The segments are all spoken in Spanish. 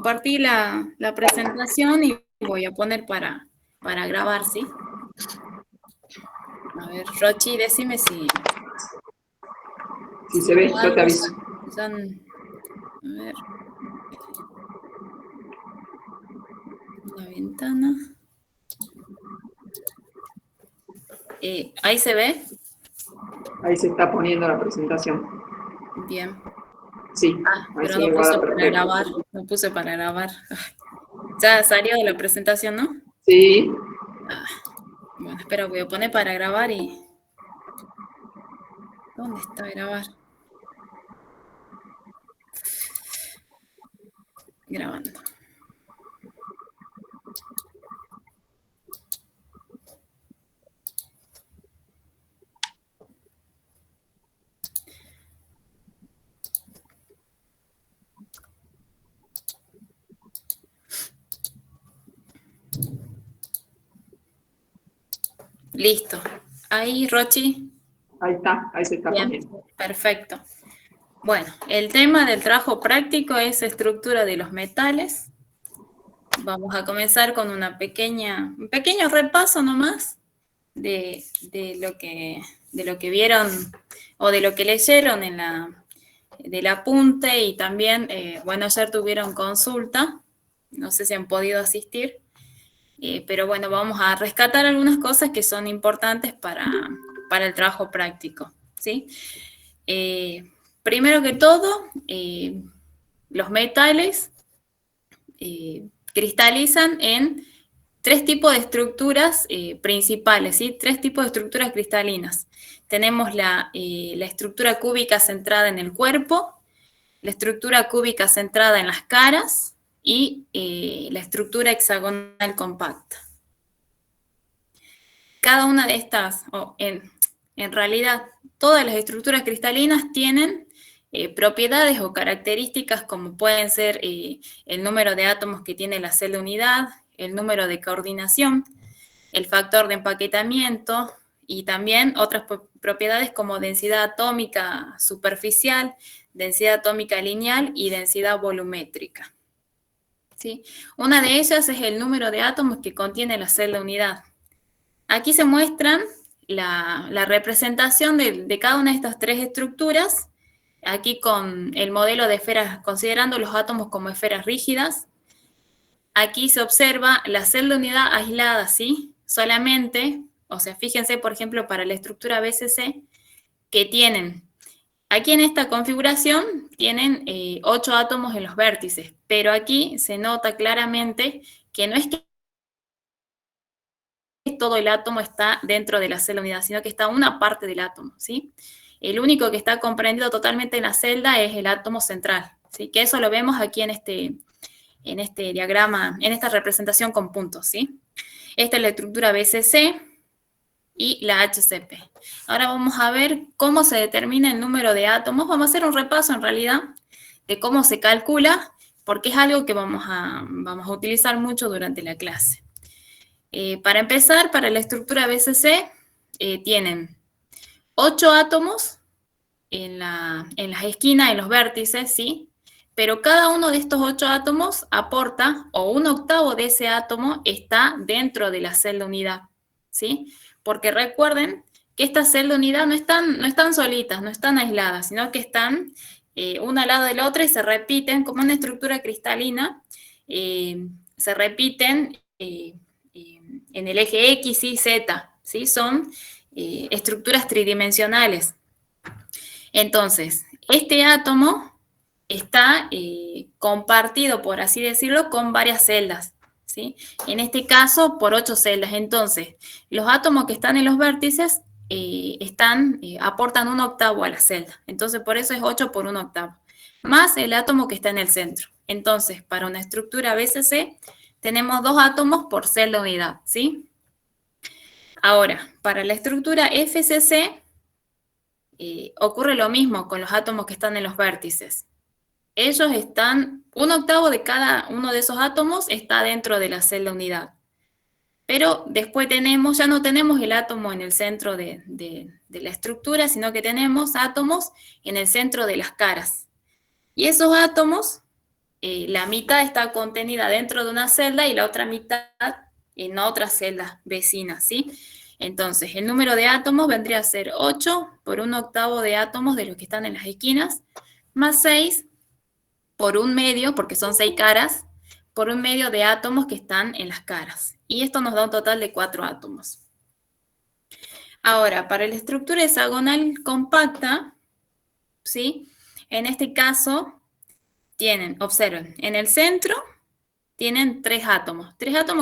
Compartí la presentación y voy a poner para grabar, ¿sí? A ver, Rochi, decime si se ve, yo te algo aviso. a ver. La ventana. ¿Ahí se ve? Ahí se está poniendo la presentación. Bien. Sí, ahí Pero se no ve puse guarda para perfecto. grabar. No puse para grabar. Ya salió de la presentación, ¿no? Sí, Bueno, espera, voy a poner para grabar y... ¿Dónde está grabar? Grabando. Listo. Ahí, Rochi. ahí está, ahí se está Bien, poniendo. perfecto. Bueno, el tema del trabajo práctico es estructura de los metales. Vamos a comenzar con un pequeño repaso nomás de lo que vieron o de lo que leyeron del apunte y también, bueno, ayer tuvieron consulta, no sé si han podido asistir, pero bueno, vamos a rescatar algunas cosas que son importantes para el trabajo práctico, ¿sí? Primero que todo, los metales cristalizan en tres tipos de estructuras principales, ¿sí? Tres tipos de estructuras cristalinas. Tenemos la estructura cúbica centrada en el cuerpo, la estructura cúbica centrada en las caras y la estructura hexagonal compacta. Cada una de estas, en realidad, todas las estructuras cristalinas tienen propiedades o características como pueden ser el número de átomos que tiene la celda unidad, el número de coordinación, el factor de empaquetamiento y también otras propiedades como densidad atómica superficial, densidad atómica lineal y densidad volumétrica. ¿Sí? Una de ellas es el número de átomos que contiene la celda unidad. Aquí se muestran la representación de cada una de estas tres estructuras, aquí con el modelo de esferas, considerando los átomos como esferas rígidas. Aquí se observa la celda unidad aislada, ¿sí? Solamente, o sea, fíjense, por ejemplo, para la estructura BCC, que tienen, aquí en esta configuración, tienen 8 átomos en los vértices, pero aquí se nota claramente que no es que todo el átomo está dentro de la celda unidad, sino que está una parte del átomo, ¿sí? El único que está comprendido totalmente en la celda es el átomo central, ¿sí? Que eso lo vemos aquí en este diagrama, en esta representación con puntos, ¿sí? Esta es la estructura BCC y la HCP. Ahora vamos a ver cómo se determina el número de átomos. Vamos a hacer un repaso, en realidad, de cómo se calcula, porque es algo que vamos a utilizar mucho durante la clase. Para empezar, para la estructura BCC, tienen 8 átomos en las esquinas, en los vértices, ¿sí? Pero cada uno de estos 8 átomos aporta, o 1/8 de ese átomo está dentro de la celda unidad, ¿sí? Porque recuerden que estas celdas unidad no están solitas, no están aisladas, sino que están una al lado de la otra y se repiten como una estructura cristalina, se repiten en el eje X, Y, Z, ¿sí? Son estructuras tridimensionales. Entonces, este átomo está compartido, por así decirlo, con varias celdas, ¿sí? En este caso, por 8 celdas. Entonces, los átomos que están en los vértices aportan 1/8 a la celda. Entonces, por eso es 8 por 1/8. Más el átomo que está en el centro. Entonces, para una estructura BCC, tenemos 2 átomos por celda unidad, ¿sí? Ahora, para la estructura FCC, ocurre lo mismo con los átomos que están en los vértices. Ellos están, 1/8 de cada uno de esos átomos está dentro de la celda unidad. Pero después ya no tenemos el átomo en el centro de la estructura, sino que tenemos átomos en el centro de las caras. Y esos átomos la mitad está contenida dentro de una celda y la otra mitad en otras celdas vecinas, ¿sí? Entonces, el número de átomos vendría a ser 8 por 1/8 de átomos de los que están en las esquinas, más 6 por 1/2, porque son 6 caras, por 1/2 de átomos que están en las caras. Y esto nos da un total de 4 átomos. Ahora, para la estructura hexagonal compacta, ¿sí? En este caso, observen, en el centro tienen 3 átomos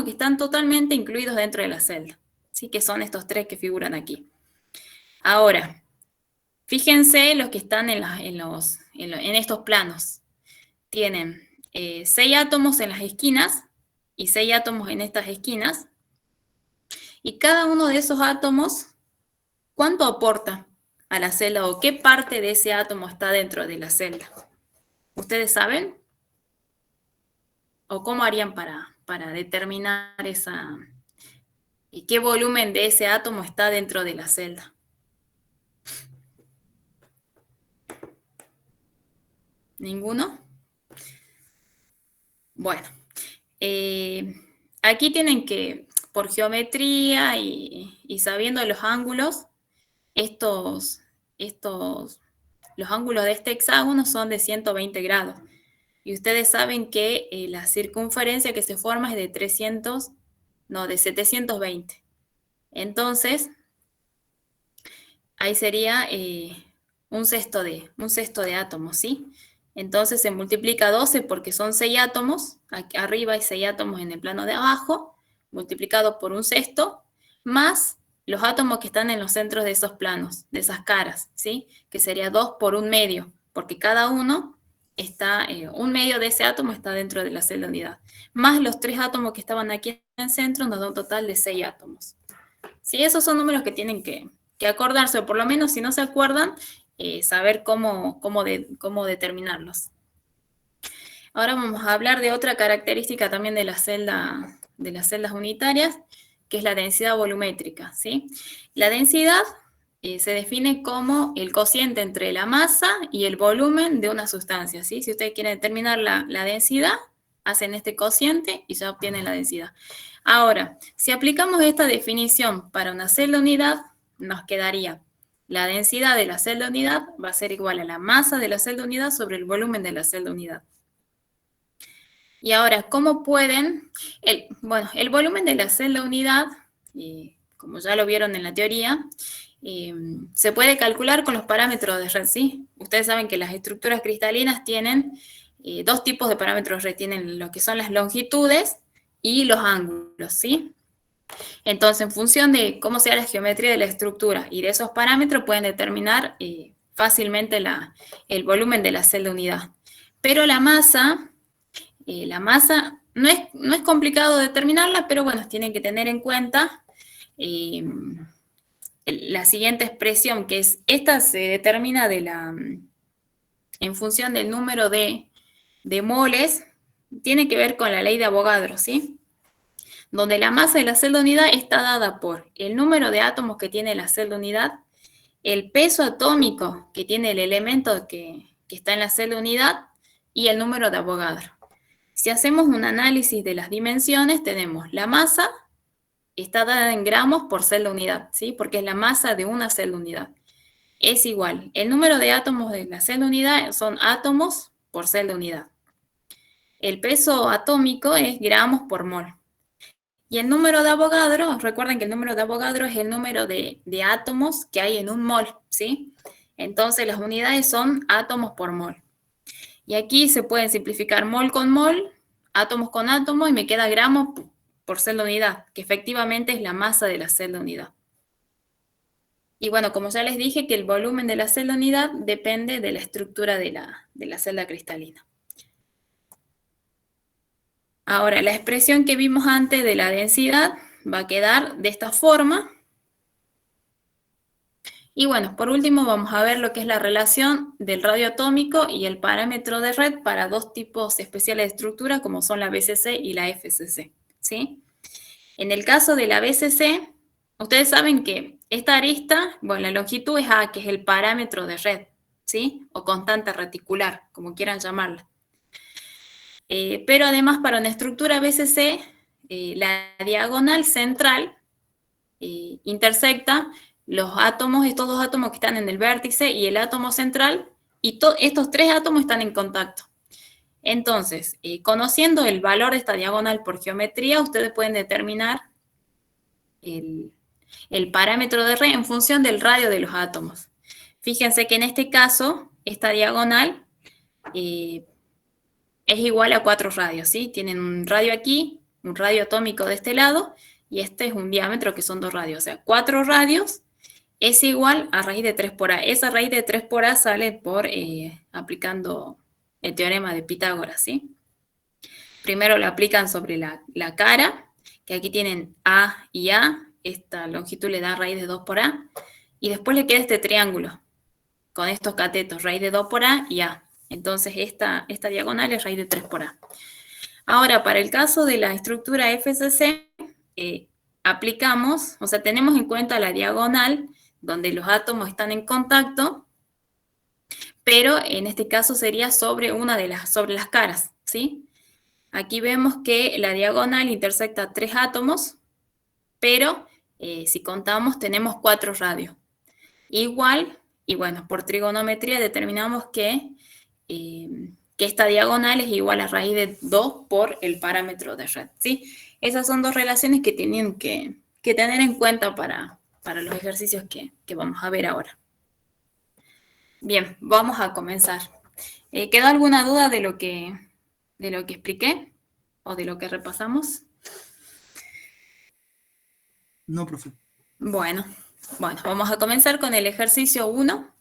que están totalmente incluidos dentro de la celda, ¿sí? Que son estos 3 que figuran aquí. Ahora, fíjense los que están en estos planos. Tienen 6 átomos en las esquinas y 6 átomos en estas esquinas. Y cada uno de esos átomos, ¿cuánto aporta a la celda o qué parte de ese átomo está dentro de la celda? ¿Ustedes saben? ¿O cómo harían para determinar qué volumen de ese átomo está dentro de la celda? ¿Ninguno? Bueno, aquí tienen que, por geometría y sabiendo los ángulos, los ángulos de este hexágono son de 120 grados. Y ustedes saben que la circunferencia que se forma es de 720. Entonces, ahí sería un sexto de átomos, ¿sí? Entonces se multiplica 12 porque son 6 átomos, aquí arriba hay 6 átomos en el plano de abajo, multiplicado por un sexto, más los átomos que están en los centros de esos planos, de esas caras, ¿sí? Que sería 2 por 1/2, porque cada uno está, 1/2 de ese átomo está dentro de la celda unidad. Más los 3 átomos que estaban aquí en el centro nos da un total de 6 átomos. Sí, esos son números que tienen que acordarse, o por lo menos si no se acuerdan, saber cómo determinarlos. Ahora vamos a hablar de otra característica también de las celdas unitarias, que es la densidad volumétrica, ¿sí? La densidad se define como el cociente entre la masa y el volumen de una sustancia, ¿sí? Si ustedes quieren determinar la densidad, hacen este cociente y ya obtienen la densidad. Ahora, si aplicamos esta definición para una celda unidad, nos quedaría la densidad de la celda unidad va a ser igual a la masa de la celda unidad sobre el volumen de la celda unidad. Y ahora, ¿cómo pueden? El volumen de la celda unidad, como ya lo vieron en la teoría, se puede calcular con los parámetros de red, ¿sí? Ustedes saben que las estructuras cristalinas tienen 2 tipos de parámetros de red, tienen lo que son las longitudes y los ángulos, ¿sí? Entonces, en función de cómo sea la geometría de la estructura y de esos parámetros, pueden determinar fácilmente el volumen de la celda unidad. Pero la masa no es complicado determinarla, pero bueno, tienen que tener en cuenta la siguiente expresión, que es, esta se determina en función del número de moles, tiene que ver con la ley de Avogadro, ¿sí? Donde la masa de la celda unidad está dada por el número de átomos que tiene la celda unidad, el peso atómico que tiene el elemento que está en la celda unidad y el número de Avogadro. Si hacemos un análisis de las dimensiones, tenemos la masa, está dada en gramos por celda unidad, ¿sí? Porque es la masa de una celda unidad. Es igual, el número de átomos de la celda unidad son átomos por celda unidad. El peso atómico es gramos por mol. Y el número de Avogadro, recuerden que el número de Avogadro es el número de átomos que hay en un mol, ¿sí? Entonces las unidades son átomos por mol. Y aquí se pueden simplificar mol con mol, átomos con átomos, y me queda gramos por celda unidad, que efectivamente es la masa de la celda unidad. Y bueno, como ya les dije, que el volumen de la celda unidad depende de la estructura de la celda cristalina. Ahora, la expresión que vimos antes de la densidad va a quedar de esta forma. Y bueno, por último vamos a ver lo que es la relación del radio atómico y el parámetro de red para 2 tipos especiales de estructura, como son la BCC y la FCC, ¿sí? En el caso de la BCC, ustedes saben que esta arista, bueno, la longitud es A, que es el parámetro de red, ¿sí? O constante reticular, como quieran llamarla. Pero además para una estructura BCC, la diagonal central intersecta los átomos, estos dos átomos que están en el vértice y el átomo central, y estos tres átomos están en contacto. Entonces, conociendo el valor de esta diagonal por geometría, ustedes pueden determinar el parámetro de R en función del radio de los átomos. Fíjense que en este caso, esta diagonal es igual a 4 radios, ¿sí? Tienen un radio aquí, un radio atómico de este lado, y este es un diámetro que son 2 radios. O sea, 4 radios es igual a raíz de 3 por A. Esa raíz de 3 por A sale por aplicando el teorema de Pitágoras, ¿sí? Primero lo aplican sobre la cara, que aquí tienen A y A. Esta longitud le da raíz de 2 por A. Y después le queda este triángulo con estos catetos, raíz de 2 por A y A. Entonces esta diagonal es raíz de 3 por A. Ahora, para el caso de la estructura FCC, aplicamos, o sea, tenemos en cuenta la diagonal donde los átomos están en contacto, pero en este caso sería sobre sobre las caras, ¿sí? Aquí vemos que la diagonal intersecta 3 átomos, pero si contamos tenemos 4 radios. Igual, y bueno, por trigonometría determinamos que esta diagonal es igual a raíz de 2 por el parámetro de red, ¿sí? Esas son dos relaciones que tienen que tener en cuenta para los ejercicios que vamos a ver ahora. Bien, vamos a comenzar. ¿Quedó alguna duda de lo que expliqué o de lo que repasamos? No, profe. Bueno, vamos a comenzar con el ejercicio 1.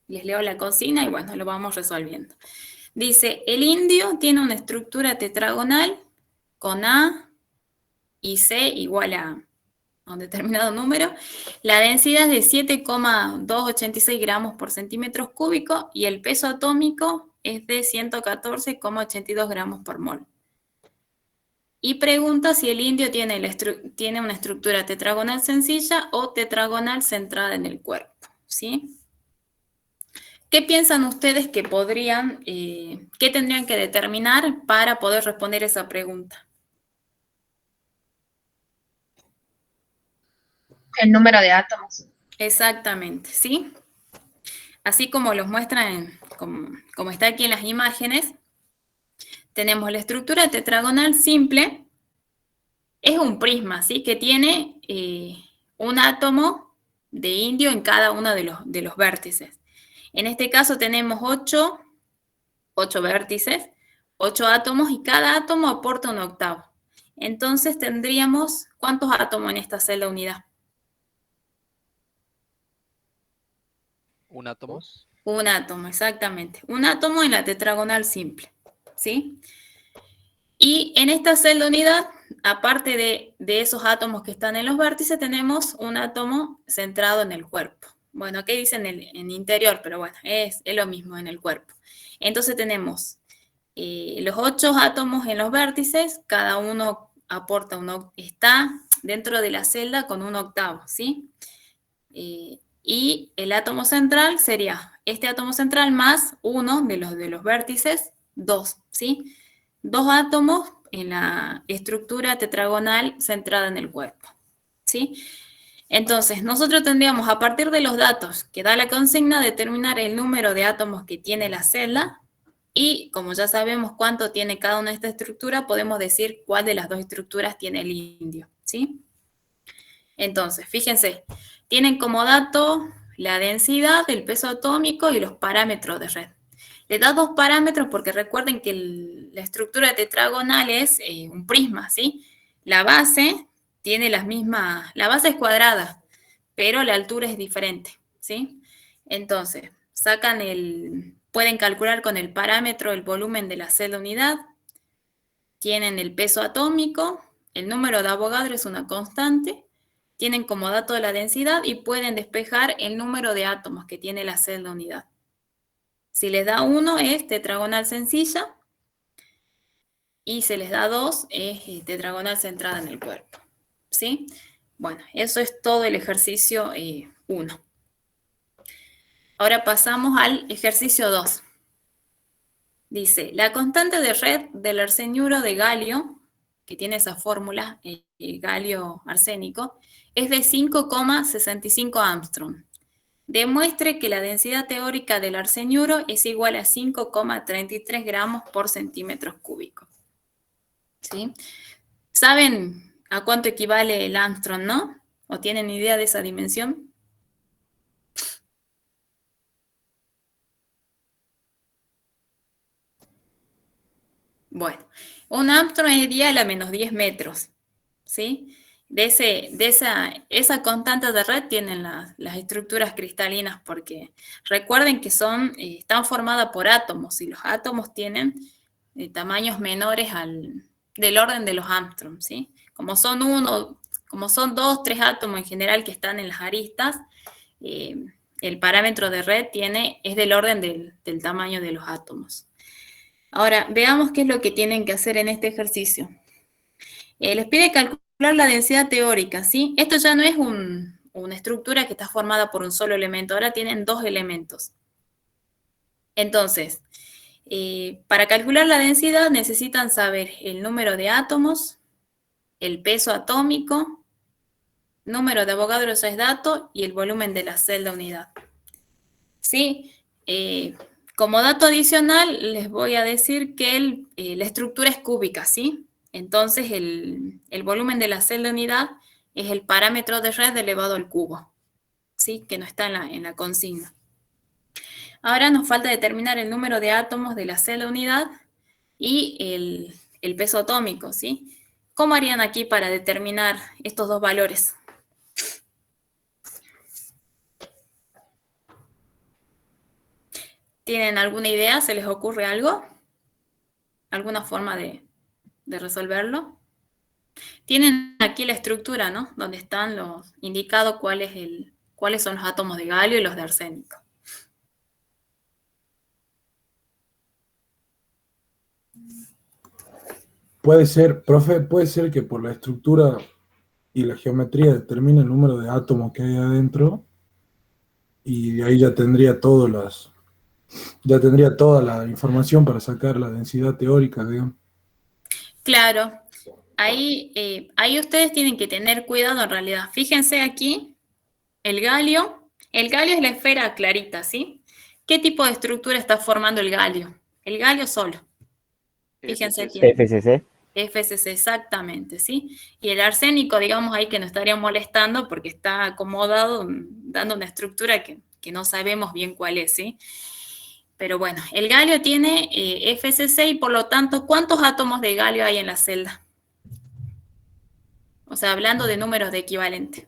Les leo la consigna y bueno, lo vamos resolviendo. Dice, el indio tiene una estructura tetragonal con A y C igual a un determinado número. La densidad es de 7,286 gramos por centímetro cúbico y el peso atómico es de 114,82 gramos por mol. Y pregunta si el indio tiene una estructura tetragonal sencilla o tetragonal centrada en el cuerpo, ¿sí? ¿Qué piensan ustedes que qué tendrían que determinar para poder responder esa pregunta? El número de átomos. Exactamente, ¿sí? Así como los muestran, como está aquí en las imágenes, tenemos la estructura tetragonal simple, es un prisma, ¿sí? Que tiene un átomo de indio en cada uno de los vértices. En este caso tenemos 8 vértices, 8 átomos, y cada átomo aporta un octavo. Entonces tendríamos, ¿cuántos átomos en esta celda unidad? ¿Un átomo? Un átomo, exactamente. Un átomo en la tetragonal simple, ¿sí? Y en esta celda unidad, aparte de esos átomos que están en los vértices, tenemos un átomo centrado en el cuerpo. Bueno, aquí dicen en interior, pero bueno, es lo mismo en el cuerpo. Entonces tenemos los 8 átomos en los vértices, cada uno aporta está dentro de la celda con un octavo, ¿sí? Y el átomo central sería este átomo central más uno de los vértices, 2, ¿sí? 2 átomos en la estructura tetragonal centrada en el cuerpo, ¿sí? Entonces, nosotros tendríamos, a partir de los datos que da la consigna, determinar el número de átomos que tiene la celda, y como ya sabemos cuánto tiene cada una de estas estructuras, podemos decir cuál de las dos estructuras tiene el indio, ¿sí? Entonces, fíjense, tienen como dato la densidad, el peso atómico y los parámetros de red. Le da 2 parámetros porque recuerden que la estructura tetragonal es un prisma, ¿sí? La base tiene la base es cuadrada, pero la altura es diferente, ¿sí? Entonces, pueden calcular con el parámetro el volumen de la celda unidad, tienen el peso atómico, el número de Avogadro es una constante, tienen como dato la densidad y pueden despejar el número de átomos que tiene la celda unidad. Si les da 1 es tetragonal sencilla, y si les da 2 es tetragonal centrada en el cuerpo, ¿sí? Bueno, eso es todo el ejercicio 1. Ahora pasamos al ejercicio 2. Dice, la constante de red del arseniuro de galio, que tiene esa fórmula, galio arsénico, es de 5,65 Armstrong. Demuestre que la densidad teórica del arseniuro es igual a 5,33 gramos por centímetros cúbicos. ¿Sí? ¿Saben a cuánto equivale el Armstrong, no? ¿O tienen idea de esa dimensión? Bueno, un Armstrong es 10 a la menos 10 metros, ¿sí? Esa constante de red tienen las estructuras cristalinas, porque recuerden que están formadas por átomos, y los átomos tienen tamaños menores del orden de los Armstrong, ¿sí? Como son 2, 3 átomos en general que están en las aristas, el parámetro de red es del orden del tamaño de los átomos. Ahora, veamos qué es lo que tienen que hacer en este ejercicio. Les pide calcular la densidad teórica, ¿sí? Esto ya no es una estructura que está formada por un solo elemento, ahora tienen 2 elementos. Entonces, para calcular la densidad necesitan saber el número de átomos, el peso atómico, número de Avogadro-Sacks-Dato y el volumen de la celda unidad. ¿Sí? Como dato adicional, les voy a decir que la estructura es cúbica, ¿sí? Entonces, el volumen de la celda unidad es el parámetro de red elevado al cubo, ¿sí? Que no está en la consigna. Ahora nos falta determinar el número de átomos de la celda unidad y el peso atómico, ¿sí? ¿Cómo harían aquí para determinar estos dos valores? ¿Tienen alguna idea? ¿Se les ocurre algo? ¿Alguna forma de resolverlo? Tienen aquí la estructura, ¿no? Donde están indicados cuáles son los átomos de galio y los de arsénico. Puede ser, profe, puede ser que por la estructura y la geometría determine el número de átomos que hay adentro, y de ahí ya tendría toda la información para sacar la densidad teórica, digamos. Claro. Ahí ustedes tienen que tener cuidado en realidad. Fíjense aquí, el galio es la esfera clarita, ¿sí? ¿Qué tipo de estructura está formando el galio? El galio solo. Fíjense aquí. FCC. FCC, exactamente, ¿sí? Y el arsénico, digamos ahí que nos estaría molestando porque está acomodado, dando una estructura que no sabemos bien cuál es, ¿sí? Pero bueno, el galio tiene FCC y por lo tanto, ¿cuántos átomos de galio hay en la celda? O sea, hablando de números de equivalente.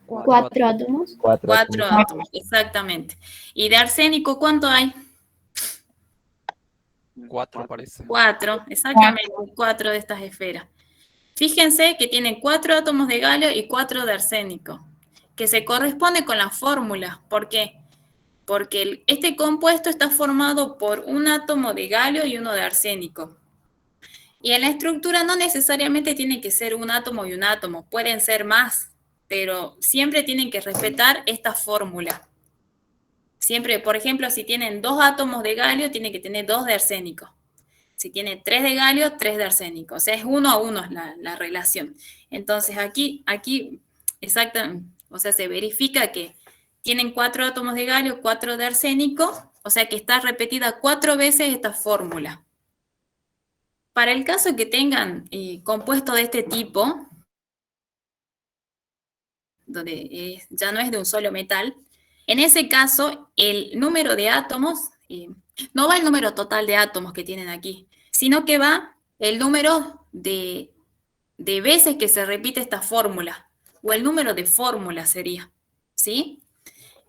4 átomos. 4 átomos, exactamente. ¿Y de arsénico cuánto hay? 4 parece. 4, exactamente, 4 de estas esferas. Fíjense que tienen 4 átomos de galio y 4 de arsénico, que se corresponde con la fórmula. ¿Por qué? Porque este compuesto está formado por un átomo de galio y uno de arsénico. Y en la estructura no necesariamente tiene que ser un átomo y un átomo, pueden ser más, pero siempre tienen que respetar esta fórmula. Siempre, por ejemplo, si tienen 2 átomos de galio, tienen que tener 2 de arsénico. Si tiene 3 de galio, 3 de arsénico. O sea, es 1 a 1 la relación. Entonces, aquí exactamente, o sea, se verifica que tienen 4 átomos de galio, 4 de arsénico, o sea que está repetida 4 veces esta fórmula. Para el caso que tengan compuesto de este tipo, donde ya no es de un solo metal, en ese caso, el número de átomos, no va el número total de átomos que tienen aquí, sino que va el número de veces que se repite esta fórmula, o el número de fórmulas sería, ¿sí?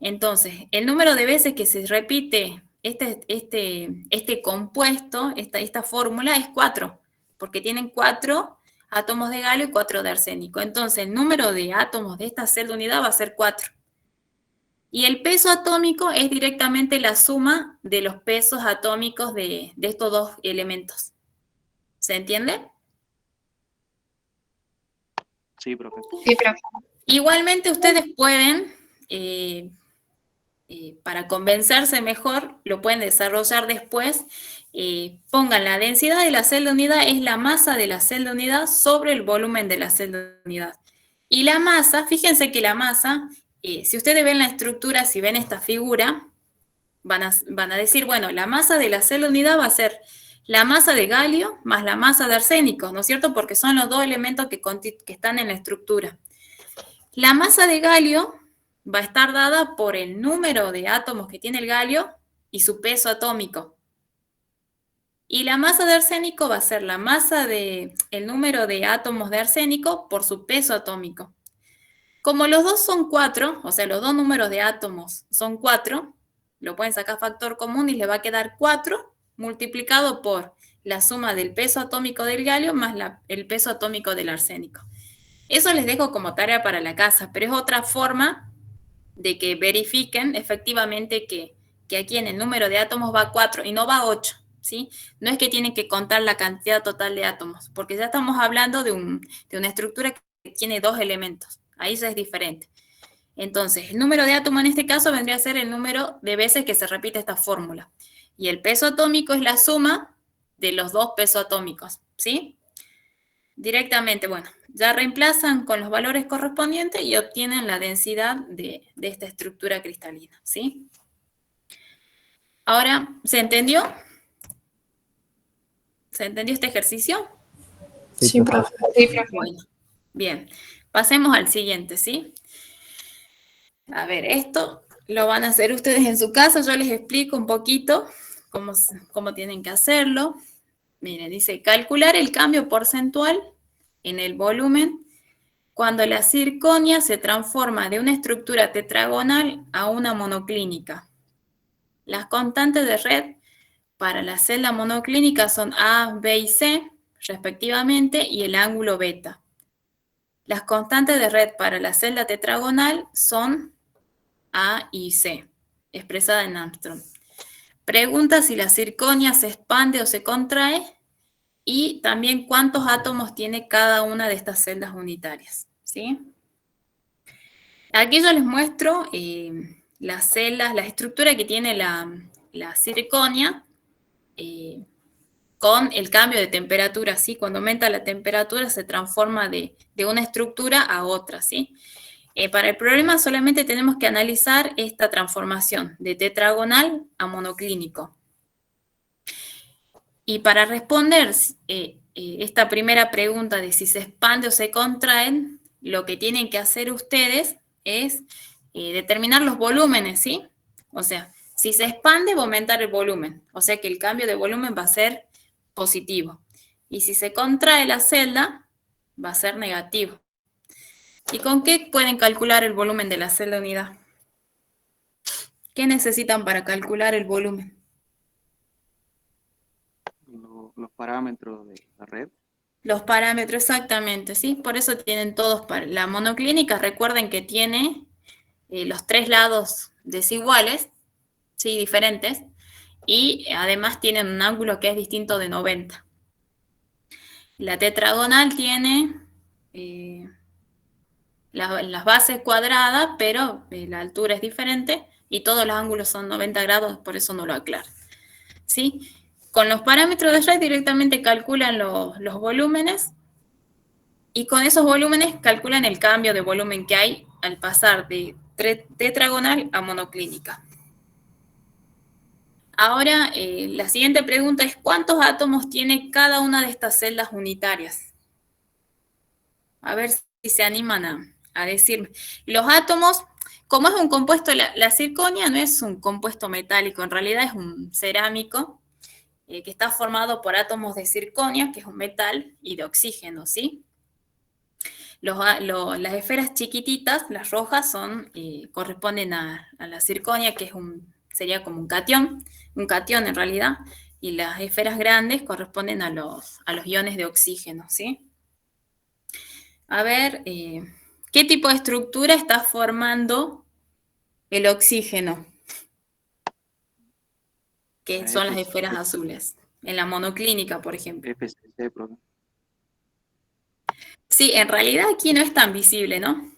Entonces, el número de veces que se repite este compuesto, esta fórmula, es 4, porque tienen 4 átomos de galio y 4 de arsénico. Entonces, el número de átomos de esta celda unidad va a ser 4. Y el peso atómico es directamente la suma de los pesos atómicos de estos dos elementos. ¿Se entiende? Sí, profe. Sí, profe. Igualmente ustedes pueden, para convencerse mejor, lo pueden desarrollar después, pongan la densidad de la celda unidad es la masa de la celda unidad sobre el volumen de la celda unidad. Y la masa, fíjense que la masa, si ustedes ven la estructura, si ven esta figura, van a decir, bueno, la masa de la celda unidad va a ser la masa de galio más la masa de arsénico, ¿no es cierto? Porque son los dos elementos que están en la estructura. La masa de galio va a estar dada por el número de átomos que tiene el galio y su peso atómico. Y la masa de arsénico va a ser la masa el número de átomos de arsénico por su peso atómico. Como los dos son 4, o sea, los dos números de átomos son 4, lo pueden sacar factor común y le va a quedar 4 multiplicado por la suma del peso atómico del galio más el peso atómico del arsénico. Eso les dejo como tarea para la casa, pero es otra forma de que verifiquen efectivamente que aquí en el número de átomos va 4 y no va 8, ¿sí? No es que tienen que contar la cantidad total de átomos, porque ya estamos hablando de una estructura que tiene 2 elementos. Ahí ya es diferente. Entonces, el número de átomos en este caso vendría a ser el número de veces que se repite esta fórmula. Y el peso atómico es la suma de los 2 pesos atómicos, ¿sí? Directamente, bueno, ya reemplazan con los valores correspondientes y obtienen la densidad de esta estructura cristalina, ¿sí? Ahora, ¿se entendió? ¿Se entendió este ejercicio? Sí, profe. Sí, profe. Bueno, bien. Pasemos al siguiente, ¿sí? A ver, esto lo van a hacer ustedes en su casa. Yo les explico un poquito cómo tienen que hacerlo. Miren, dice, calcular el cambio porcentual en el volumen cuando la circonia se transforma de una estructura tetragonal a una monoclínica. Las constantes de red para la celda monoclínica son A, B y C, respectivamente, y el ángulo beta. Las constantes de red para la celda tetragonal son A y C, expresada en Armstrong. Pregunta si la circonia se expande o se contrae y también cuántos átomos tiene cada una de estas celdas unitarias, ¿sí? Aquí yo les muestro las celdas, la estructura que tiene la circonia con el cambio de temperatura, ¿sí? Cuando aumenta la temperatura se transforma de una estructura a otra, ¿sí? Para el problema solamente tenemos que analizar esta transformación de tetragonal a monoclínico. Y para responder esta primera pregunta de si se expande o se contraen, lo que tienen que hacer ustedes es determinar los volúmenes, ¿sí? O sea, si se expande va a aumentar el volumen, o sea que el cambio de volumen va a ser positivo. Y si se contrae la celda, va a ser negativo. ¿Y con qué pueden calcular el volumen de la celda unidad? ¿Qué necesitan para calcular el volumen? Los parámetros de la red. Los parámetros, exactamente, ¿sí? Por eso tienen todos. La monoclínica, recuerden que tiene los 3 lados desiguales, ¿sí? Diferentes, y además tienen un ángulo que es distinto de 90. La tetragonal tiene las bases cuadradas, pero la altura es diferente y todos los ángulos son 90 grados, por eso no lo aclaro, ¿sí? Con los parámetros de red directamente calculan los volúmenes y con esos volúmenes calculan el cambio de volumen que hay al pasar de tetragonal a monoclínica. Ahora, la siguiente pregunta es, ¿cuántos átomos tiene cada una de estas celdas unitarias? A ver si se animan a decirme. Los átomos, como es un compuesto, la circonia no es un compuesto metálico, en realidad es un cerámico que está formado por átomos de circonio, que es un metal, y de oxígeno, ¿sí? Las esferas chiquititas, las rojas, corresponden a la circonia, que sería como un catión en realidad, y las esferas grandes corresponden a los iones de oxígeno, ¿sí? A ver, ¿qué tipo de estructura está formando el oxígeno? Que son las esferas azules, en la monoclínica, por ejemplo. FCC, profe. Sí, en realidad aquí no es tan visible, ¿no?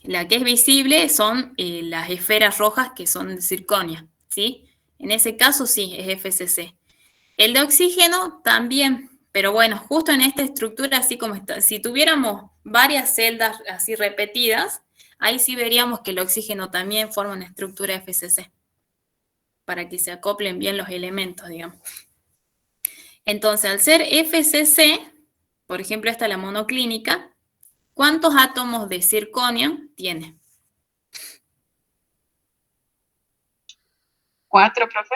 La que es visible son las esferas rojas que son de circonia, ¿sí? En ese caso sí, es FCC. El de oxígeno también, pero bueno, justo en esta estructura así como está, si tuviéramos varias celdas así repetidas, ahí sí veríamos que el oxígeno también forma una estructura FCC, para que se acoplen bien los elementos, digamos. Entonces, al ser FCC, por ejemplo, esta es la monoclínica, ¿cuántos átomos de circonio tiene? 4, profe.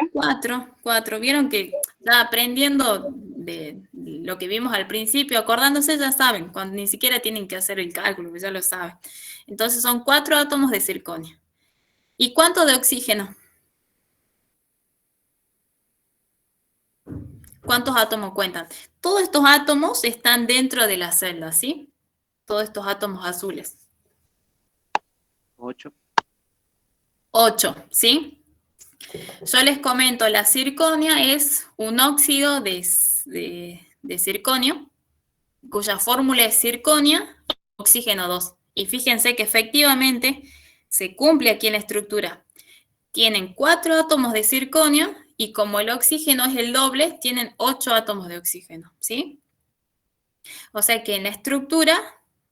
4. Vieron que ya aprendiendo de lo que vimos al principio, acordándose ya saben, cuando ni siquiera tienen que hacer el cálculo, ya lo saben. Entonces son 4 átomos de circonio. ¿Y cuánto de oxígeno? ¿Cuántos átomos cuentan? Todos estos átomos están dentro de la celda, ¿sí? Todos estos átomos azules. 8. 8, ¿sí? Yo les comento, la circonia es un óxido de circonio, cuya fórmula es circonia, oxígeno 2. Y fíjense que efectivamente se cumple aquí en la estructura. Tienen 4 átomos de circonio y como el oxígeno es el doble, tienen 8 átomos de oxígeno, ¿sí? O sea que en la estructura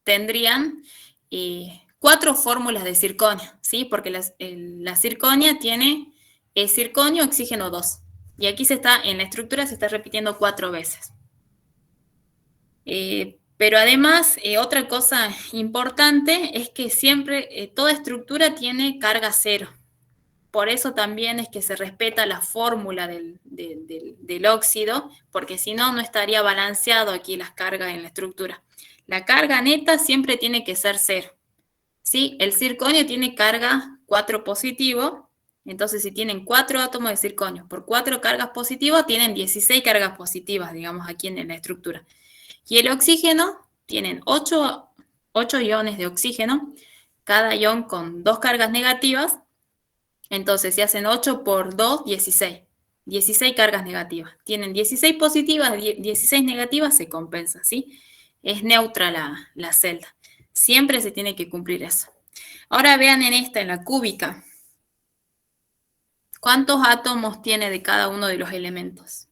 tendrían 4 fórmulas de circonio, ¿sí? Porque la circonia tiene circonio, oxígeno 2. Y aquí en la estructura se está repitiendo 4 veces. Pero además, otra cosa importante es que siempre, toda estructura tiene carga cero. Por eso también es que se respeta la fórmula del óxido, porque si no, no estaría balanceado aquí las cargas en la estructura. La carga neta siempre tiene que ser 0. ¿Sí? El circonio tiene carga 4 positivo, entonces si tienen 4 átomos de circonio por 4 cargas positivas, tienen 16 cargas positivas, digamos, aquí en la estructura. Y el oxígeno, tienen 8 iones de oxígeno, cada ion con 2 cargas negativas, entonces si hacen 8 por 2, 16. 16 cargas negativas. Tienen 16 positivas, 16 negativas, se compensa, ¿sí? Es neutra la celda. Siempre se tiene que cumplir eso. Ahora vean en la cúbica. ¿Cuántos átomos tiene de cada uno de los elementos?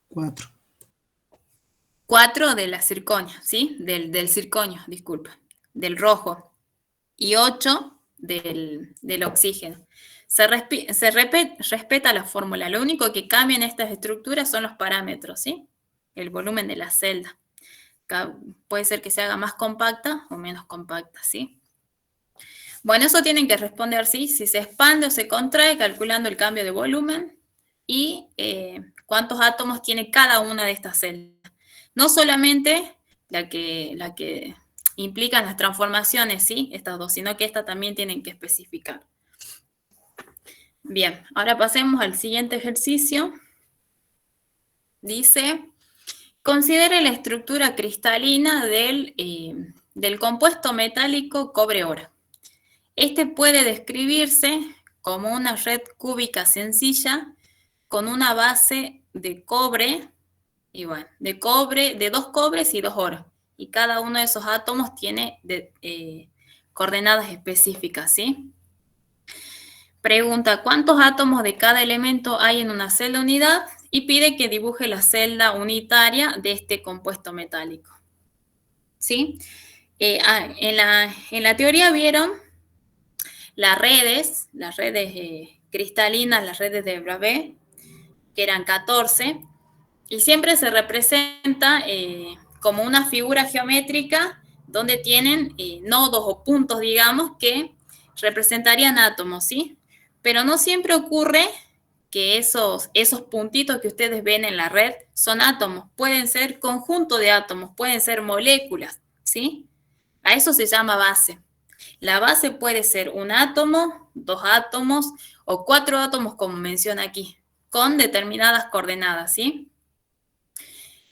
4. 4 de la circonio, ¿sí? Del circonio, disculpa. Del rojo. Y 8 del oxígeno. Se respeta la fórmula. Lo único que cambia en estas estructuras son los parámetros, ¿sí? El volumen de la celda. Puede ser que se haga más compacta o menos compacta, ¿sí? Bueno, eso tienen que responder, ¿sí? Si se expande o se contrae, calculando el cambio de volumen y cuántos átomos tiene cada una de estas celdas. No solamente la que implican las transformaciones, ¿sí? Estas dos, sino que esta también tienen que especificar. Bien, ahora pasemos al siguiente ejercicio. Dice, considere la estructura cristalina del compuesto metálico cobre-oro. Este puede describirse como una red cúbica sencilla con una base de cobre, y bueno, de 2 cobres y 2 oros. Y cada uno de esos átomos tiene coordenadas específicas, ¿sí? Pregunta, ¿cuántos átomos de cada elemento hay en una celda unidad? Y pide que dibuje la celda unitaria de este compuesto metálico, ¿sí? En la teoría vieron las redes cristalinas, las redes de Bravais, que eran 14, y siempre se representa como una figura geométrica donde tienen nodos o puntos, digamos, que representarían átomos, ¿sí? Pero no siempre ocurre que esos puntitos que ustedes ven en la red son átomos. Pueden ser conjunto de átomos, pueden ser moléculas, ¿sí? A eso se llama base. La base puede ser un átomo, 2 átomos o 4 átomos, como menciona aquí, con determinadas coordenadas, ¿sí?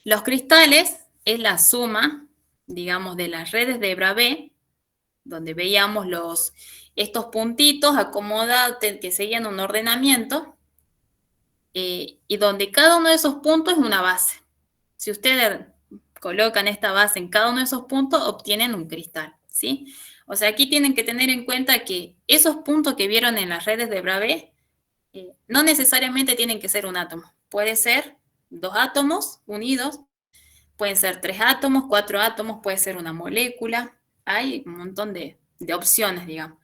Los cristales es la suma, digamos, de las redes de Bravais, donde veíamos estos puntitos acomodados que seguían un ordenamiento, y donde cada uno de esos puntos es una base. Si ustedes colocan esta base en cada uno de esos puntos, obtienen un cristal, ¿sí? O sea, aquí tienen que tener en cuenta que esos puntos que vieron en las redes de Bravais no necesariamente tienen que ser un átomo. Puede ser 2 átomos unidos, pueden ser 3 átomos, 4 átomos, puede ser una molécula. Hay un montón de opciones, digamos.